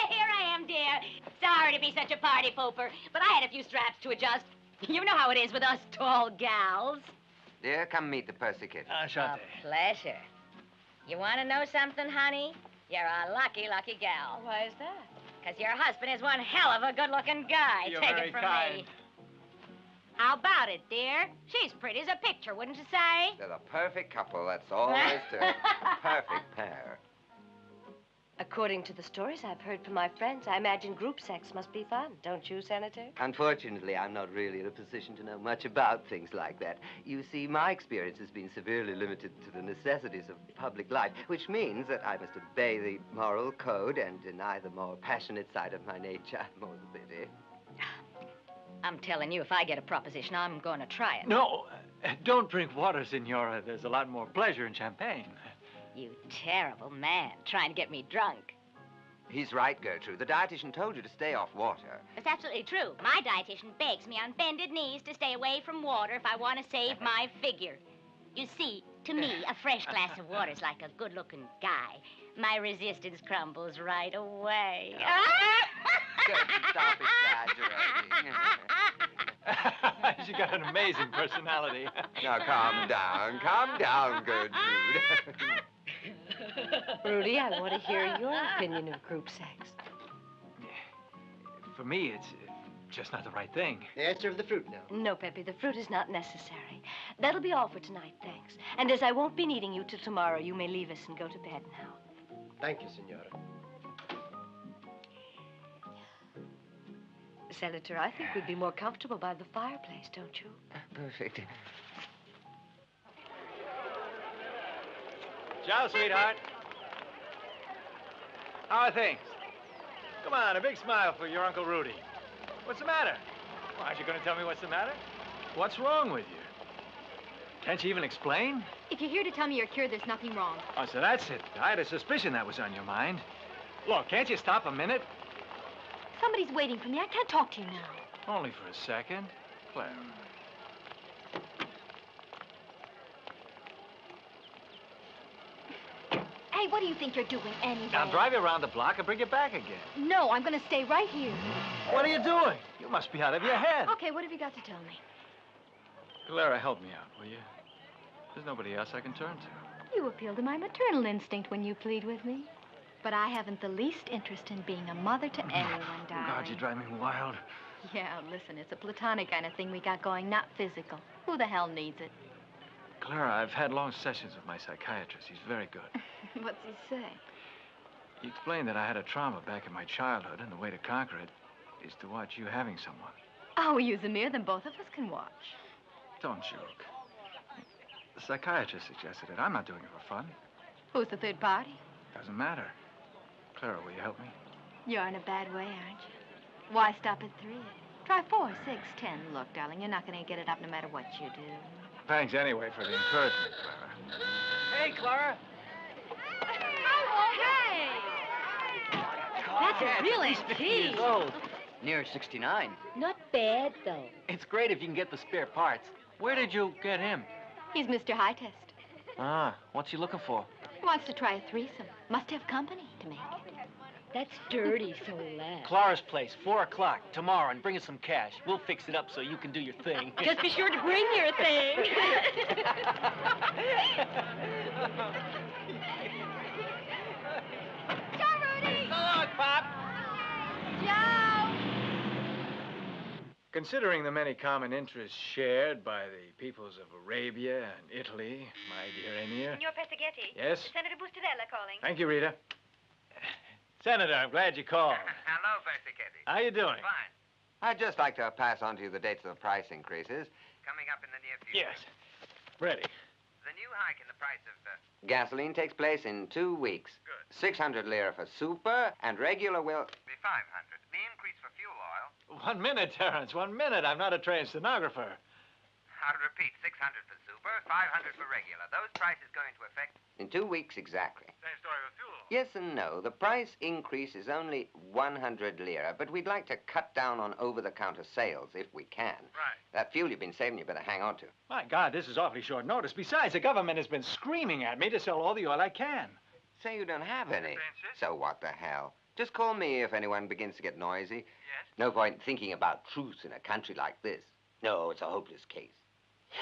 Here I am, dear. Sorry to be such a party pooper, but I had a few straps to adjust. You know how it is with us tall gals. Dear, come meet the Persichetti. Enchanté. A pleasure. You want to know something, honey? You're a lucky, lucky gal. Why is that? Because your husband is one hell of a good-looking guy. You're Take very it from kind. me. How about it, dear? She's pretty as a picture, wouldn't you say? They're the perfect couple, that's all there is to it. Perfect pair. According to the stories I've heard from my friends, I imagine group sex must be fun. Don't you, Senator? Unfortunately, I'm not really in a position to know much about things like that. You see, my experience has been severely limited to the necessities of public life, which means that I must obey the moral code and deny the more passionate side of my nature. More the pity. I'm telling you, if I get a proposition, I'm going to try it. No, don't drink water, Senora. There's a lot more pleasure in champagne. You terrible man, trying to get me drunk. He's right, Gertrude. The dietitian told you to stay off water. It's absolutely true. My dietitian begs me on bended knees to stay away from water if I want to save my figure. You see, to me, a fresh glass of water is like a good-looking guy. My resistance crumbles right away. Gertrude, stop exaggerating. She's got an amazing personality. Now, calm down, Gertrude. Rudy, I want to hear your opinion of group sex. For me, it's just not the right thing. Yes, serve the fruit now. No, Pepe, the fruit is not necessary. That'll be all for tonight, thanks. And as I won't be needing you till tomorrow, you may leave us and go to bed now. Thank you, Senora. Senator, I think we'd be more comfortable by the fireplace, don't you? Perfect. Ciao, sweetheart. How are things? Come on, a big smile for your Uncle Rudy. What's the matter? Well, aren't you going to tell me what's the matter? What's wrong with you? Can't you even explain? If you're here to tell me you're cured, there's nothing wrong. Oh, so that's it. I had a suspicion that was on your mind. Look, can't you stop a minute? Somebody's waiting for me. I can't talk to you now. Only for a second. Clara. Hey, what do you think you're doing anyway? I'll drive you around the block and bring you back again. No, I'm going to stay right here. What are you doing? You must be out of your head. Okay, what have you got to tell me? Clara, help me out, will you? There's nobody else I can turn to. You appeal to my maternal instinct when you plead with me. But I haven't the least interest in being a mother to anyone, darling. God, you drive me wild. Yeah, listen, it's a platonic kind of thing we got going, not physical. Who the hell needs it? Clara, I've had long sessions with my psychiatrist. He's very good. What's he say? He explained that I had a trauma back in my childhood, and the way to conquer it is to watch you having someone. Oh, use a mirror, then both of us can watch. Don't joke. The psychiatrist suggested it. I'm not doing it for fun. Who's the third party? Doesn't matter. Clara, will you help me? You're in a bad way, aren't you? Why stop at 3? Try 4, 6, 10. Look, darling, you're not going to get it up no matter what you do. Thanks anyway for the encouragement, Clara. Hey, Clara. Hey! That's a real antique. Old. Near 69. Not bad, though. It's great if you can get the spare parts. Where did you get him? He's Mr. High Test. Ah, what's he looking for? He wants to try a threesome. Must have company to make it. That's dirty, so loud. Clara's place, 4 o'clock, tomorrow, and bring us some cash. We'll fix it up so you can do your thing. Just be sure to bring your thing. Ciao, Rudy! So long, Pop! Ciao! Considering the many common interests shared by the peoples of Arabia and Italy, my dear Emir. Signor Persichetti? Yes? Senator Bustarella calling. Thank you, Rita. Senator, I'm glad you called. Hello, Persichetti. How you doing? Fine. I'd just like to pass on to you the dates of the price increases. Coming up in the near future. Yes. Ready. The new hike in the price of gasoline takes place in 2 weeks. Good. 600 lira for super, and regular will be 500. The increase for fuel oil. 1 minute, Terrence, 1 minute. I'm not a trained stenographer. I'll repeat, 600 for super, 500 for regular. Those prices go into effect in 2 weeks exactly. Same story with fuel. Yes and no. The price increase is only 100 lira, but we'd like to cut down on over-the-counter sales if we can. Right. That fuel you've been saving, you better hang on to. My God, this is awfully short notice. Besides, the government has been screaming at me to sell all the oil I can. Say you don't have any. So what the hell? Just call me if anyone begins to get noisy. Yes? No point thinking about truce in a country like this. No, it's a hopeless case.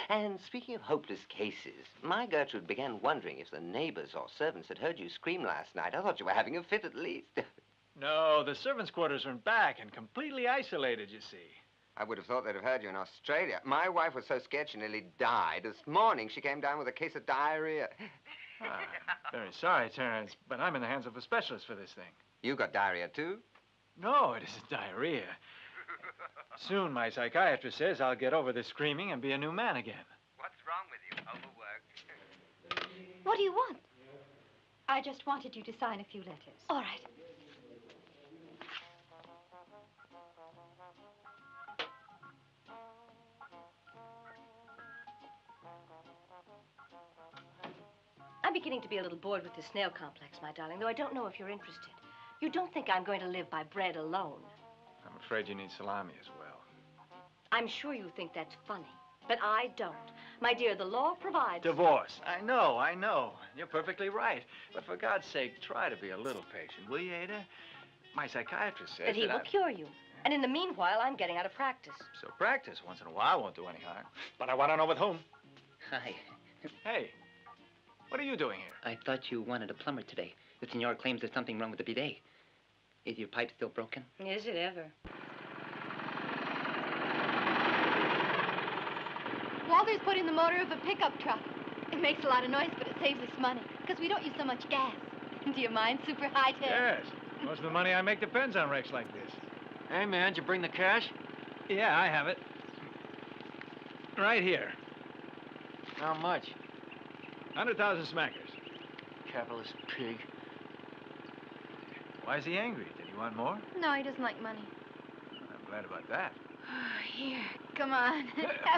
And speaking of hopeless cases, my Gertrude began wondering if the neighbors or servants had heard you scream last night. I thought you were having a fit at least. No, the servants' quarters are in back and completely isolated, you see. I would have thought they'd have heard you in Australia. My wife was so scared she nearly died. This morning she came down with a case of diarrhea. Very sorry, Terrence, but I'm in the hands of a specialist for this thing. You got diarrhea, too? No, it isn't diarrhea. Soon, my psychiatrist says I'll get over this screaming and be a new man again. What's wrong with you? Overworked? What do you want? I just wanted you to sign a few letters. All right. I'm beginning to be a little bored with this snail complex, my darling, though I don't know if you're interested. You don't think I'm going to live by bread alone. I'm afraid you need salami as well. I'm sure you think that's funny, but I don't. My dear, the law provides... Divorce. I know. You're perfectly right. But for God's sake, try to be a little patient, will you, Ada? My psychiatrist says that he will cure you. And in the meanwhile, I'm getting out of practice. So practice once in a while won't do any harm. But I want to know with whom. Hi. Hey, what are you doing here? I thought you wanted a plumber today. The senor claims there's something wrong with the bidet. Is your pipe still broken? Is it ever? Walter's put in the motor of a pickup truck. It makes a lot of noise, but it saves us money, because we don't use so much gas. Do you mind, super high-tech? Yes. Most of the money I make depends on wrecks like this. Hey, man, did you bring the cash? Yeah, I have it. Right here. How much? 100,000 smackers. Capitalist pig. Why is he angry? Did he want more? No, he doesn't like money. I'm glad about that. Here, come on.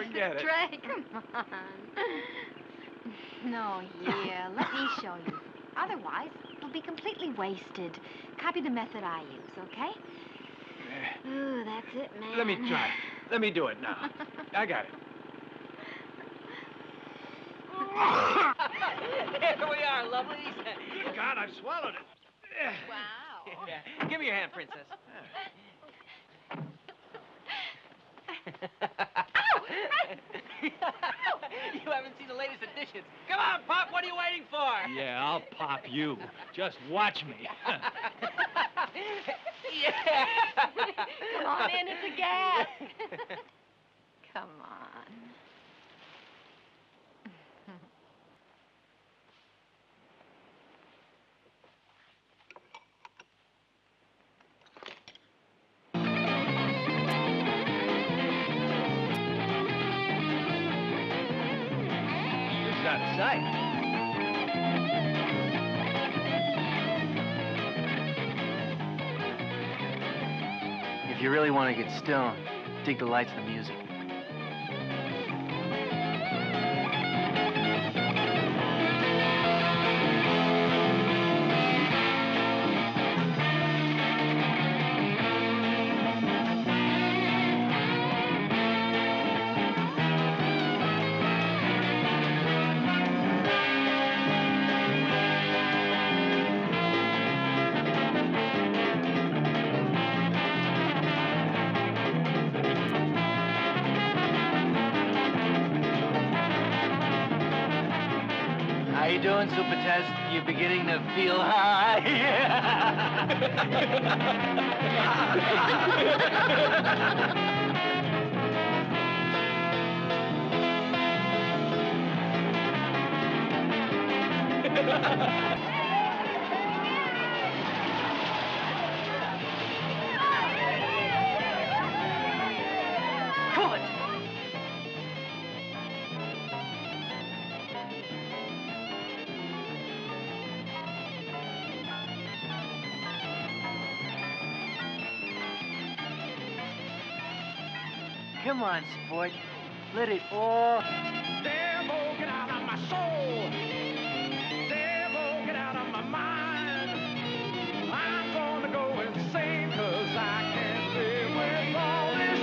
Forget it. Tray, come on. No, yeah, let me show you. Otherwise, it'll be completely wasted. Copy the method I use, okay? Ooh, that's it, man. Let me try. Let me do it now. I got it. Here we are, lovelies. Good God, I've swallowed it. Wow. Yeah. Give me your hand, princess. You haven't seen the latest editions. Come on, Pop, what are you waiting for? Yeah, I'll pop you. Just watch me. Yeah. Come on in, it's a gas. Come on. This is out of sight. If you really want to get stoned, dig the lights and the music. How you doing, Super Test? You beginning to feel high? Cool it. Come on, sport. Let it all... Devil, get out of my soul. Devil, get out of my mind. I'm gonna go insane 'cause I can't live with all this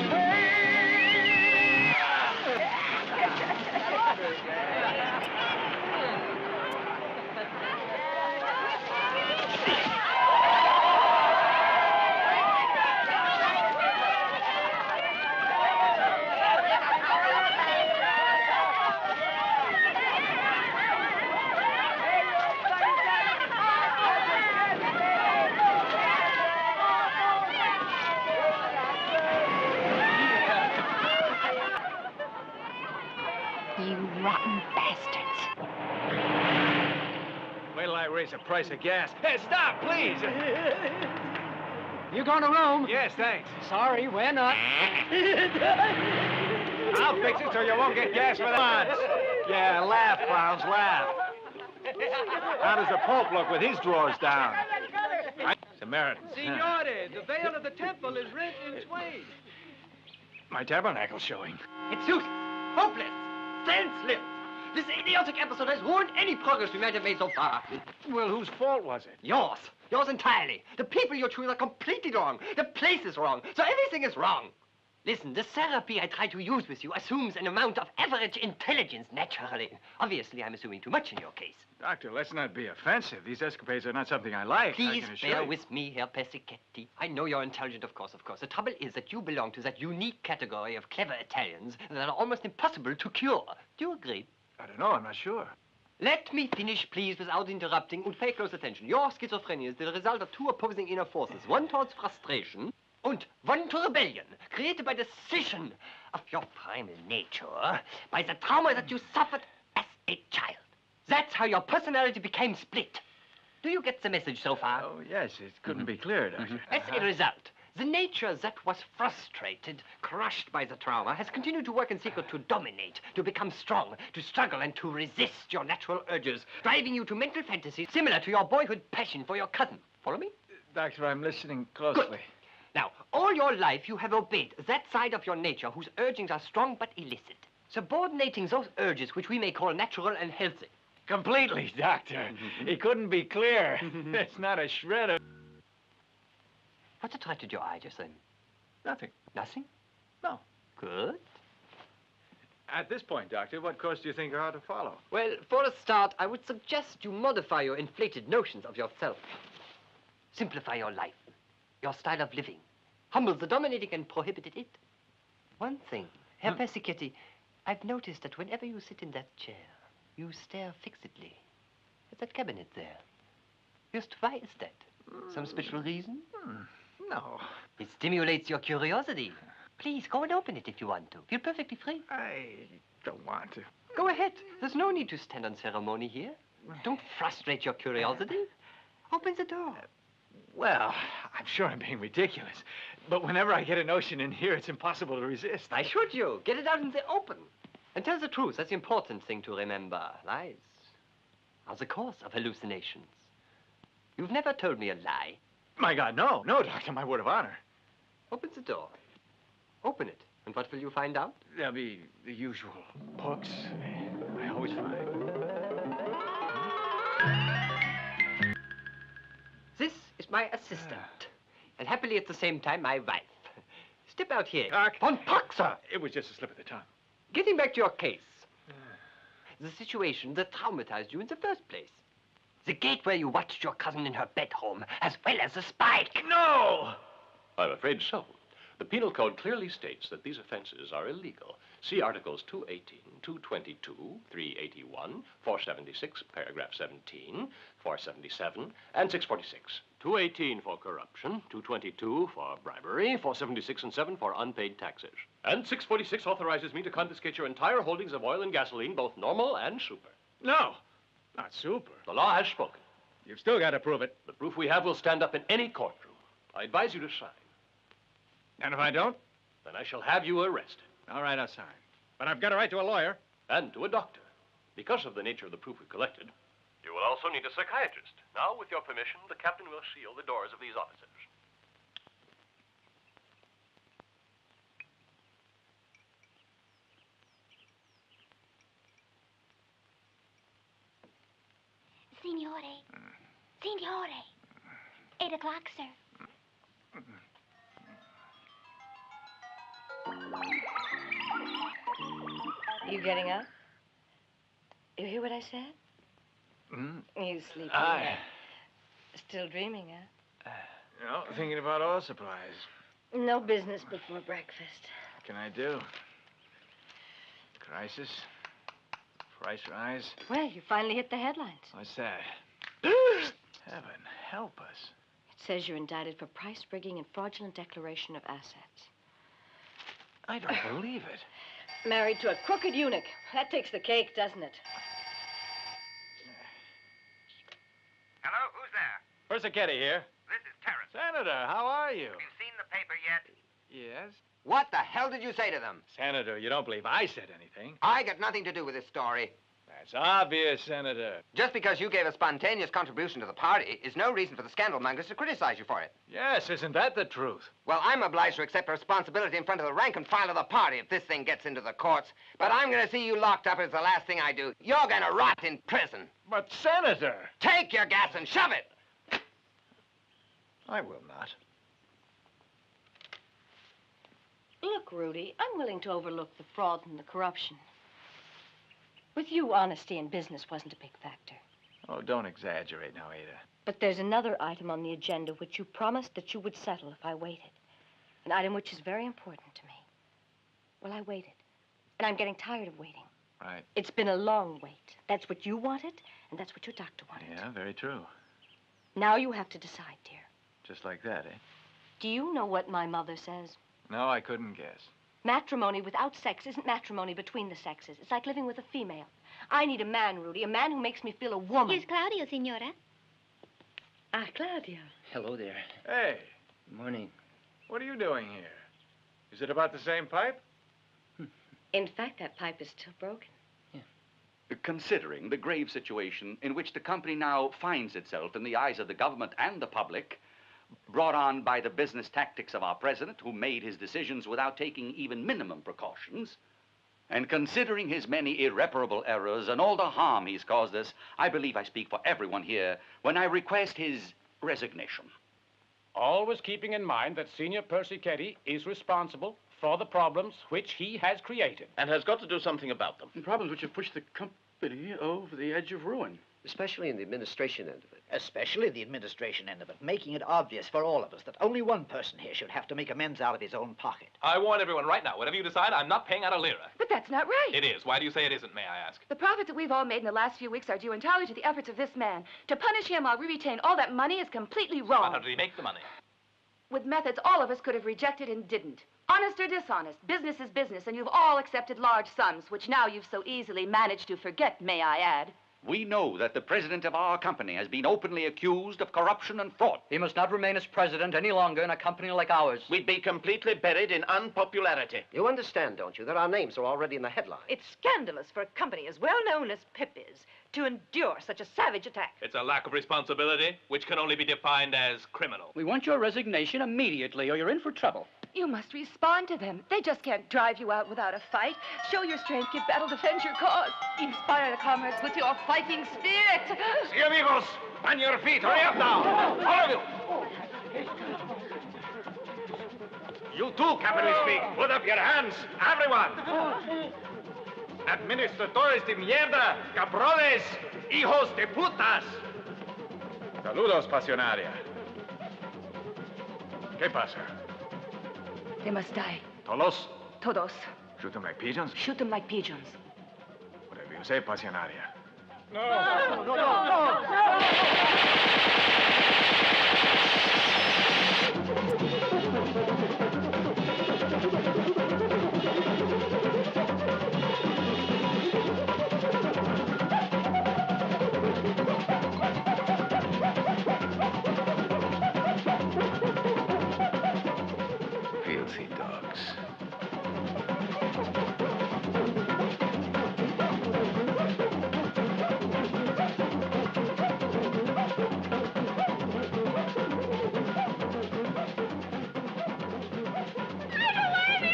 You rotten bastards. Wait till I raise the price of gas. Hey, stop, please. You going to Rome? Yes, thanks. Sorry, we're not. I'll fix it so you won't get gas for the months. Yeah, laugh, clowns, laugh. How does the Pope look with his drawers down? Samaritan. Signore, the veil of the temple is rent in twain. My tabernacle's showing. It's useless, hopeless, senseless. This idiotic episode has ruined any progress we might have made so far. Well, whose fault was it? Yours. Yours entirely. The people you choose are completely wrong. The place is wrong. So everything is wrong. Listen, the therapy I try to use with you assumes an amount of average intelligence naturally. Obviously, I'm assuming too much in your case. Doctor, let's not be offensive. These escapades are not something I like. Please I can assure bear you. with me, Herr Persichetti. I know you're intelligent, of course. The trouble is that you belong to that unique category of clever Italians that are almost impossible to cure. Do you agree? I don't know. I'm not sure. Let me finish, please, without interrupting, and pay close attention. Your schizophrenia is the result of two opposing inner forces, one towards frustration and one to rebellion, created by the scission of your primal nature, by the trauma that you suffered as a child. That's how your personality became split. Do you get the message so far? Oh, yes. It couldn't be clearer, Doctor. As a result, the nature that was frustrated, crushed by the trauma, has continued to work in secret to dominate, to become strong, to struggle, and to resist your natural urges, driving you to mental fantasies similar to your boyhood passion for your cousin. Follow me? Doctor, I'm listening closely. Good. Now, all your life you have obeyed that side of your nature whose urgings are strong but illicit, subordinating those urges which we may call natural and healthy. Completely, Doctor. It couldn't be clearer. There's not a shred of... What attracted your eye just then? Nothing. Nothing? No. Good. At this point, Doctor, what course do you think I ought to follow? Well, for a start, I would suggest you modify your inflated notions of yourself. Simplify your life, your style of living. Humble the dominating and prohibited it. One thing, Herr Persichetti, I've noticed that whenever you sit in that chair, you stare fixedly at that cabinet there. Just why is that? Some special reason? No. It stimulates your curiosity. Please, go and open it if you want to. Feel perfectly free. I don't want to. Go ahead. There's no need to stand on ceremony here. Don't frustrate your curiosity. Open the door. Well, I'm sure I'm being ridiculous. But whenever I get a notion in here, it's impossible to resist. Why should you? Get it out in the open. And tell the truth. That's the important thing to remember. Lies are the cause of hallucinations. You've never told me a lie. My God, no. No, Doctor, my word of honor. Open the door. Open it. And what will you find out? There'll be the usual books. I always find. This is my assistant. And happily at the same time, my wife. Step out here. Doc. On Puck, sir. It was just a slip of the tongue. Getting back to your case. The situation that traumatized you in the first place. The gate where you watched your cousin in her bedroom, as well as the spike. No! I'm afraid so. The Penal Code clearly states that these offenses are illegal. See Articles 218, 222, 381, 476, paragraph 17, 477, and 646. 218 for corruption, 222 for bribery, 476 and 7 for unpaid taxes. And 646 authorizes me to confiscate your entire holdings of oil and gasoline, both normal and super. No, not super. The law has spoken. You've still got to prove it. The proof we have will stand up in any courtroom. I advise you to sign. And if I don't? Then I shall have you arrested. All right, I'll sign. But I've got a right to a lawyer. And to a doctor. Because of the nature of the proof we collected, you will also need a psychiatrist. Now, with your permission, the captain will seal the doors of these offices. Signore. Signore. 8 o'clock, sir. You getting up? You hear what I said? You sleeping? Still dreaming, huh? No, thinking about oil supplies. No business before breakfast. What can I do? Crisis? Price rise? Well, you finally hit the headlines. What's that? Heaven help us. It says you're indicted for price rigging and fraudulent declaration of assets. I don't believe it. Married to a crooked eunuch. That takes the cake, doesn't it? Hello, who's there? Persichetti here. This is Terrence. Senator, how are you? Have you seen the paper yet? Yes? What the hell did you say to them? Senator, you don't believe I said anything. I got nothing to do with this story. That's obvious, Senator. Just because you gave a spontaneous contribution to the party is no reason for the scandal mongers to criticize you for it. Yes, isn't that the truth? Well, I'm obliged to accept responsibility in front of the rank and file of the party if this thing gets into the courts. But I'm going to see you locked up as the last thing I do. You're going to rot in prison. But, Senator... Take your gas and shove it! I will not. Look, Rudy, I'm willing to overlook the fraud and the corruption. With you, honesty in business wasn't a big factor. Oh, don't exaggerate now, Ada. But there's another item on the agenda which you promised that you would settle if I waited. An item which is very important to me. Well, I waited. And I'm getting tired of waiting. Right. It's been a long wait. That's what you wanted, and that's what your doctor wanted. Yeah, very true. Now you have to decide, dear. Just like that, eh? Do you know what my mother says? No, I couldn't guess. Matrimony without sex isn't matrimony between the sexes. It's like living with a female. I need a man, Rudy, a man who makes me feel a woman. Here's Claudio, Signora. Ah, Claudio. Hello there. Hey. Morning. What are you doing here? Is it about the same pipe? In fact, that pipe is still broken. Considering the grave situation in which the company now finds itself in the eyes of the government and the public, brought on by the business tactics of our president, who made his decisions without taking even minimum precautions, and considering his many irreparable errors and all the harm he's caused us, I believe I speak for everyone here when I request his resignation. Always keeping in mind that Signor Persichetti is responsible for the problems which he has created. And has got to do something about them. Problems which have pushed the company over the edge of ruin. Especially in the administration end of it. Especially the administration end of it, making it obvious for all of us that only one person here should have to make amends out of his own pocket. I warn everyone right now, whatever you decide, I'm not paying out a lira. But that's not right. It is. Why do you say it isn't, may I ask? The profits that we've all made in the last few weeks are due entirely to the efforts of this man. To punish him while we retain all that money is completely wrong. How did he make the money? With methods all of us could have rejected and didn't. Honest or dishonest, business is business, and you've all accepted large sums, which now you've so easily managed to forget, may I add. We know that the president of our company has been openly accused of corruption and fraud. He must not remain as president any longer in a company like ours. We'd be completely buried in unpopularity. You understand, don't you, that our names are already in the headlines? It's scandalous for a company as well known as Pip is to endure such a savage attack. It's a lack of responsibility, which can only be defined as criminal. We want your resignation immediately, or you're in for trouble. You must respond to them. They just can't drive you out without a fight. Show your strength, give battle, defend your cause. Inspire the comrades with your fighting spirit. Si, amigos, on your feet. Hurry up now. All of you. You too, Captain, we speak. Put up your hands, everyone. Administradores de mierda, cabrones, hijos de putas. Saludos, pasionaria. ¿Qué pasa? They must die. Todos? Todos. Shoot them like pigeons? Shoot them like pigeons. Whatever you say, pasionaria. Filthy dogs.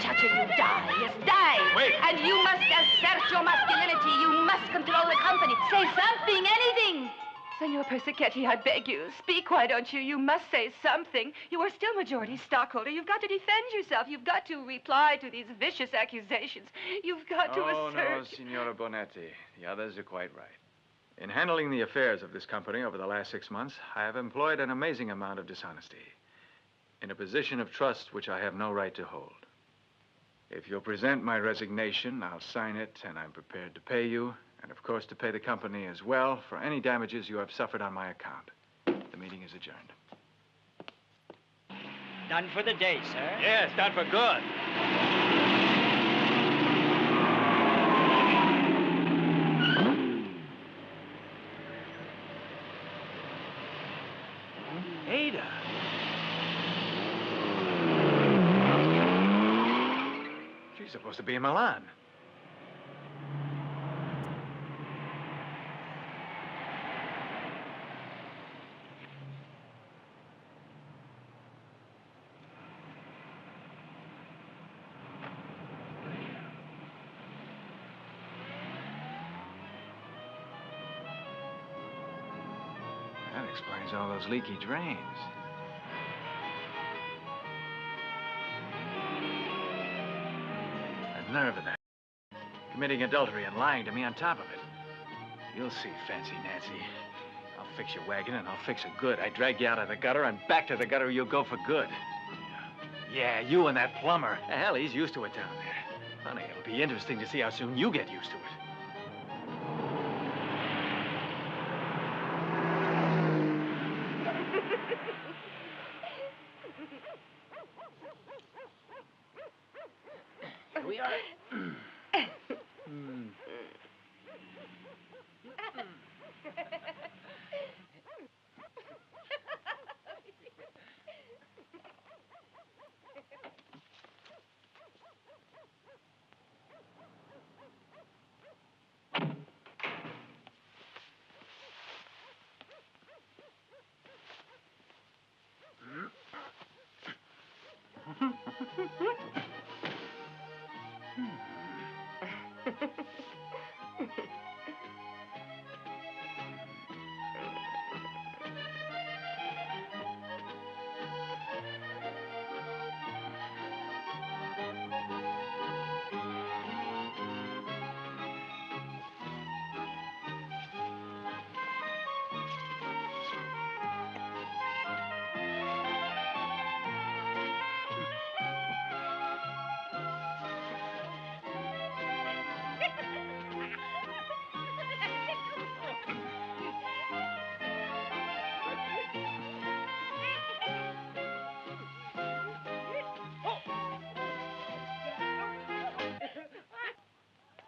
Chacha, you die. Yes, die. Wait. And you must assert your masculinity. You must control the company. Say something, anything. Senor Persichetti, I beg you, speak, why don't you? You must say something. You are still majority stockholder. You've got to defend yourself. You've got to reply to these vicious accusations. You've got to Oh, assert... no, Signora Bonetti. The others are quite right. In handling the affairs of this company over the last 6 months, I have employed an amazing amount of dishonesty in a position of trust which I have no right to hold. If you'll present my resignation, I'll sign it, and I'm prepared to pay you, and of course to pay the company as well for any damages you have suffered on my account. The meeting is adjourned. Done for the day, sir. Yes, done for good. Ada. She's supposed to be in Milan. That explains all those leaky drains. nerve of that. Committing adultery and lying to me on top of it. You'll see, Fancy Nancy. I'll fix your wagon and I'll fix it good. I drag you out of the gutter and back to the gutter you'll go for good. Yeah, you and that plumber. Hell, he's used to it down there. Honey, it'll be interesting to see how soon you get used to it. Here we are.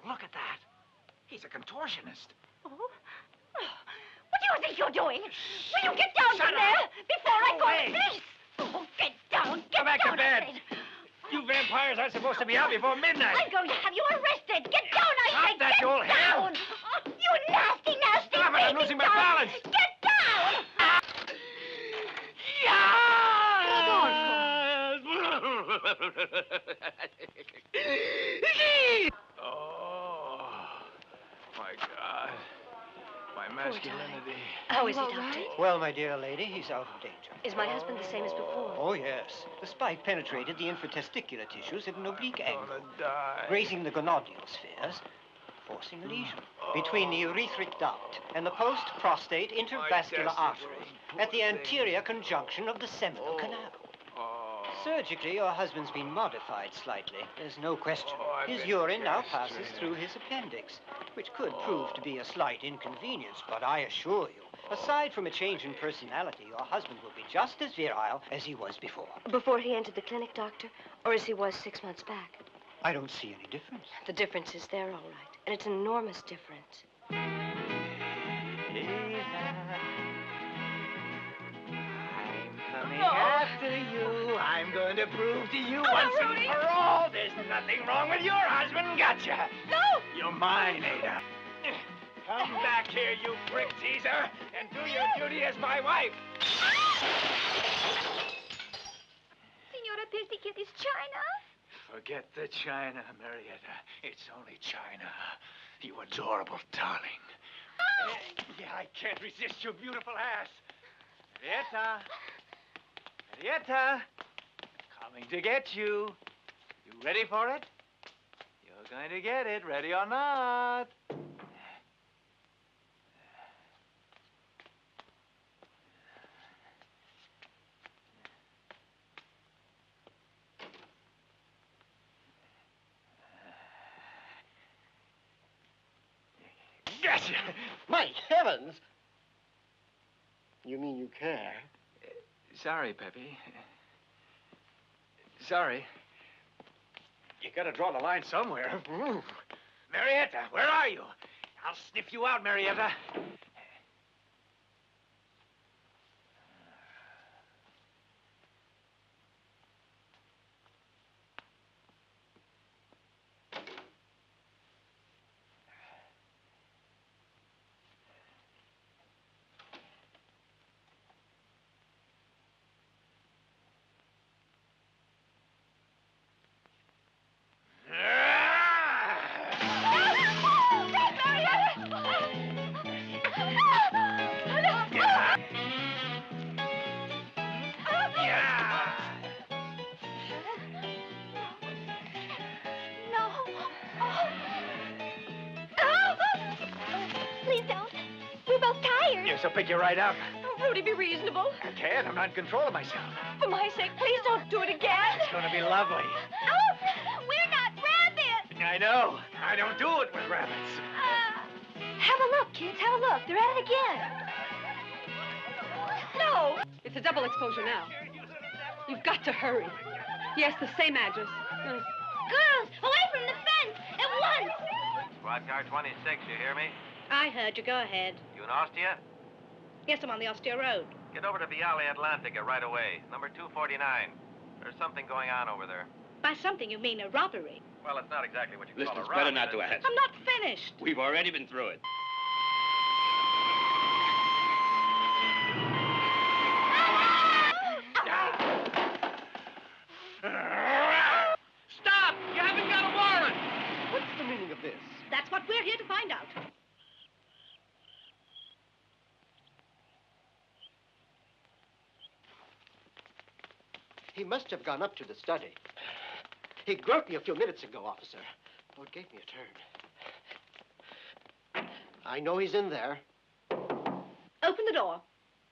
Look at that. He's a contortionist. Oh? What do you think you're doing? Will you get down from there before I call the police? Oh, get down. Get Go back down, to bed. I said. You vampires aren't supposed to be out before midnight. I'm going to have you arrested. Get down, I Stop said. that, Get you old down. ham. Oh, you nasty, nasty Stop it, I'm baby losing my dog. balance. Get down. Oh, my God. My masculinity. How is he, Doctor? Well, my dear lady, he's out of danger. Is my husband the same as before? Oh, yes. The spike penetrated the infratesticular tissues at an oblique angle, Die. grazing the gonadal spheres, forcing a lesion between the urethric duct and the post-prostate intervascular artery at the anterior conjunction of the seminal canal. Surgically, your husband's been modified slightly. There's no question. His urine now passes through his appendix, which could prove to be a slight inconvenience, but I assure you, aside from a change in personality, your husband will be just as virile as he was before. Before he entered the clinic, Doctor, or as he was 6 months back? I don't see any difference. The difference is there, all right. And it's an enormous difference. Coming after you. I'm going to prove to you once and for all there's nothing wrong with your husband. Gotcha. No! You're mine, Ada. Come back here, you prick teaser, and do your duty as my wife. Signora Persichetti, China? Forget the China, Marietta. It's only China. You adorable darling. Yeah, I can't resist your beautiful ass. Marietta. Marietta. Coming to get you. You ready for it? You're going to get it, ready or not. Gotcha! My heavens! You mean you care? Sorry, Peppy. Sorry. You gotta draw the line somewhere. Marietta, where are you? I'll sniff you out, Marietta. Yes, I'll pick you right up. Oh, Rudy, be reasonable. I can't. I'm not in control of myself. For my sake, please don't do it again. It's going to be lovely. Oh, we're not rabbits. I know. I don't do it with rabbits. Have a look, kids. Have a look. They're at it again. No. It's a double exposure now. You've got to hurry. Yes, the same address. Girls, away from the fence at once. Squad car 26, you hear me? I heard you. Go ahead. You in Ostia? Yes, I'm on the Ostia Road. Get over to Viale Atlantica right away. Number 249. There's something going on over there. By something, you mean a robbery. Well, it's not exactly what you Listen, call a it's robbery. better not to ask. I'm not finished. We've already been through it. Stop! You haven't got a warrant. What's the meaning of this? That's what we're here to find out. He must have gone up to the study. He groped me a few minutes ago, officer. Oh, it gave me a turn. I know he's in there. Open the door.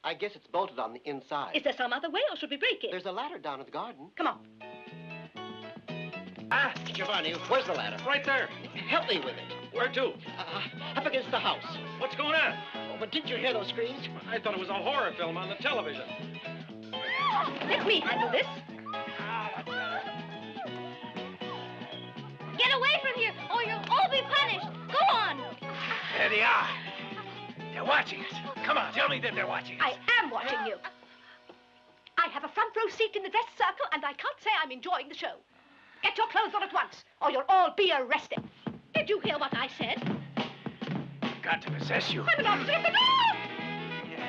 I guess it's bolted on the inside. Is there some other way, or should we break it? There's a ladder down in the garden. Come on. Ah, Giovanni, where's the ladder? Right there. Help me with it. Where to? Up against the house. What's going on? Oh, but didn't you hear those screams? I thought it was a horror film on the television. Let me handle this. Get away from here, or you'll all be punished. Go on. There they are. They're watching us. Come on, tell me that they're watching us. I am watching you. I have a front row seat in the dress circle, and I can't say I'm enjoying the show. Get your clothes on at once, or you'll all be arrested. Did you hear what I said? Got to possess you. I'm an officer of the law!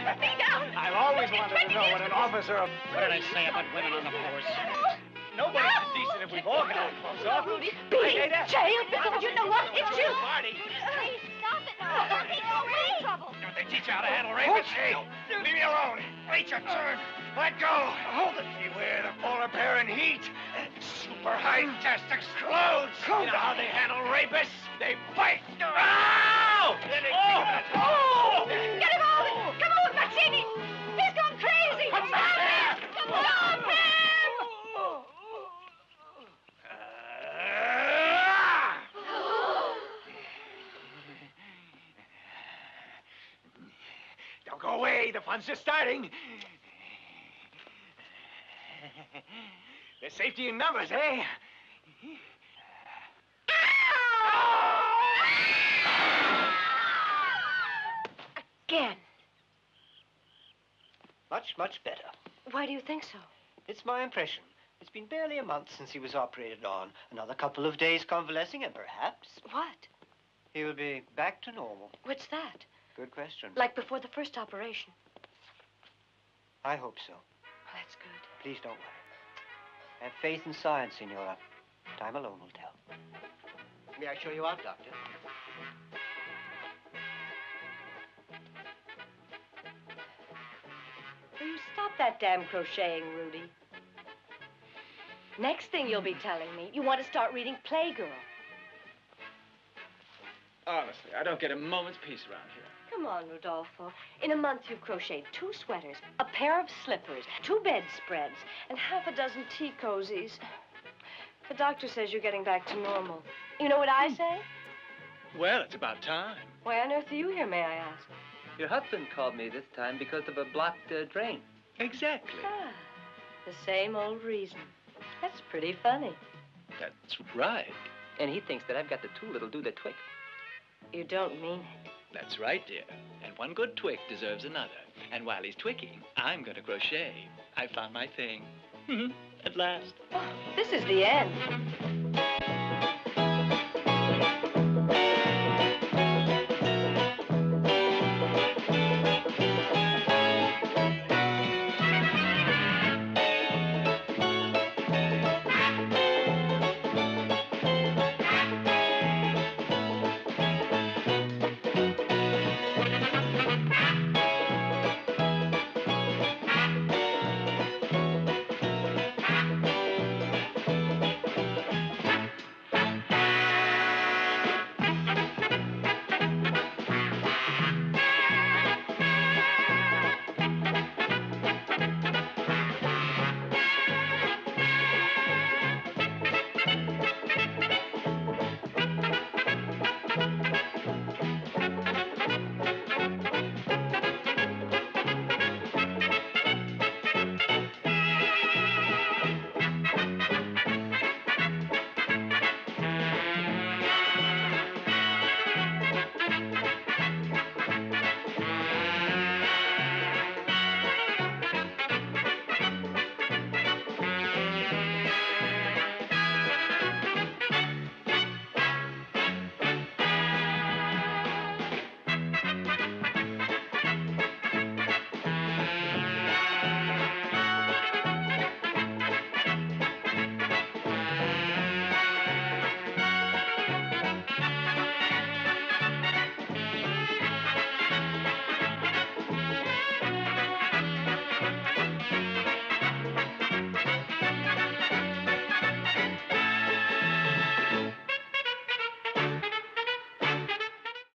Put me down! I've always wanted to know what an officer of... What did I say about women on the force? Nobody's decent if we've all got our clothes off. Rudy, I be say in that. jail because you know what? It's you! Party. Please stop it now. Don't take away trouble. Don't they teach you how to handle rapists? Hey, leave me alone. Wait your turn. Let go. Hold it. Beware the polar bear in heat. Super high test explodes. You know how they handle rapists? They bite. Ow! Oh! Get him over! Come on, Mazzini! He's gone crazy! What's that there? Stop him! Don't go away. The fun's just starting. There's safety in numbers, eh? Again. Much, much better. Why do you think so? It's my impression. It's been barely a month since he was operated on. Another couple of days convalescing, and perhaps What? he will be back to normal. What's that? Good question. Like before the first operation. I hope so. Oh, that's good. Please don't worry. Have faith in science, Senora. Time alone will tell. May I show you out, Doctor? Will you stop that damn crocheting, Rudy? Next thing you'll be telling me, you want to start reading Playgirl. Honestly, I don't get a moment's peace around here. Come on, Rodolfo. In a month, you've crocheted 2 sweaters, a pair of slippers, 2 bedspreads, and half a dozen tea cozies. The doctor says you're getting back to normal. You know what I say? Well, it's about time. Why on earth are you here, may I ask? Your husband called me this time because of a blocked drain. Exactly. Ah, the same old reason. That's pretty funny. That's right. And he thinks that I've got the tool that'll do the twick. You don't mean it. That's right, dear. And one good twick deserves another. And while he's twicking, I'm going to crochet. I found my thing. At last. Oh, this is the end.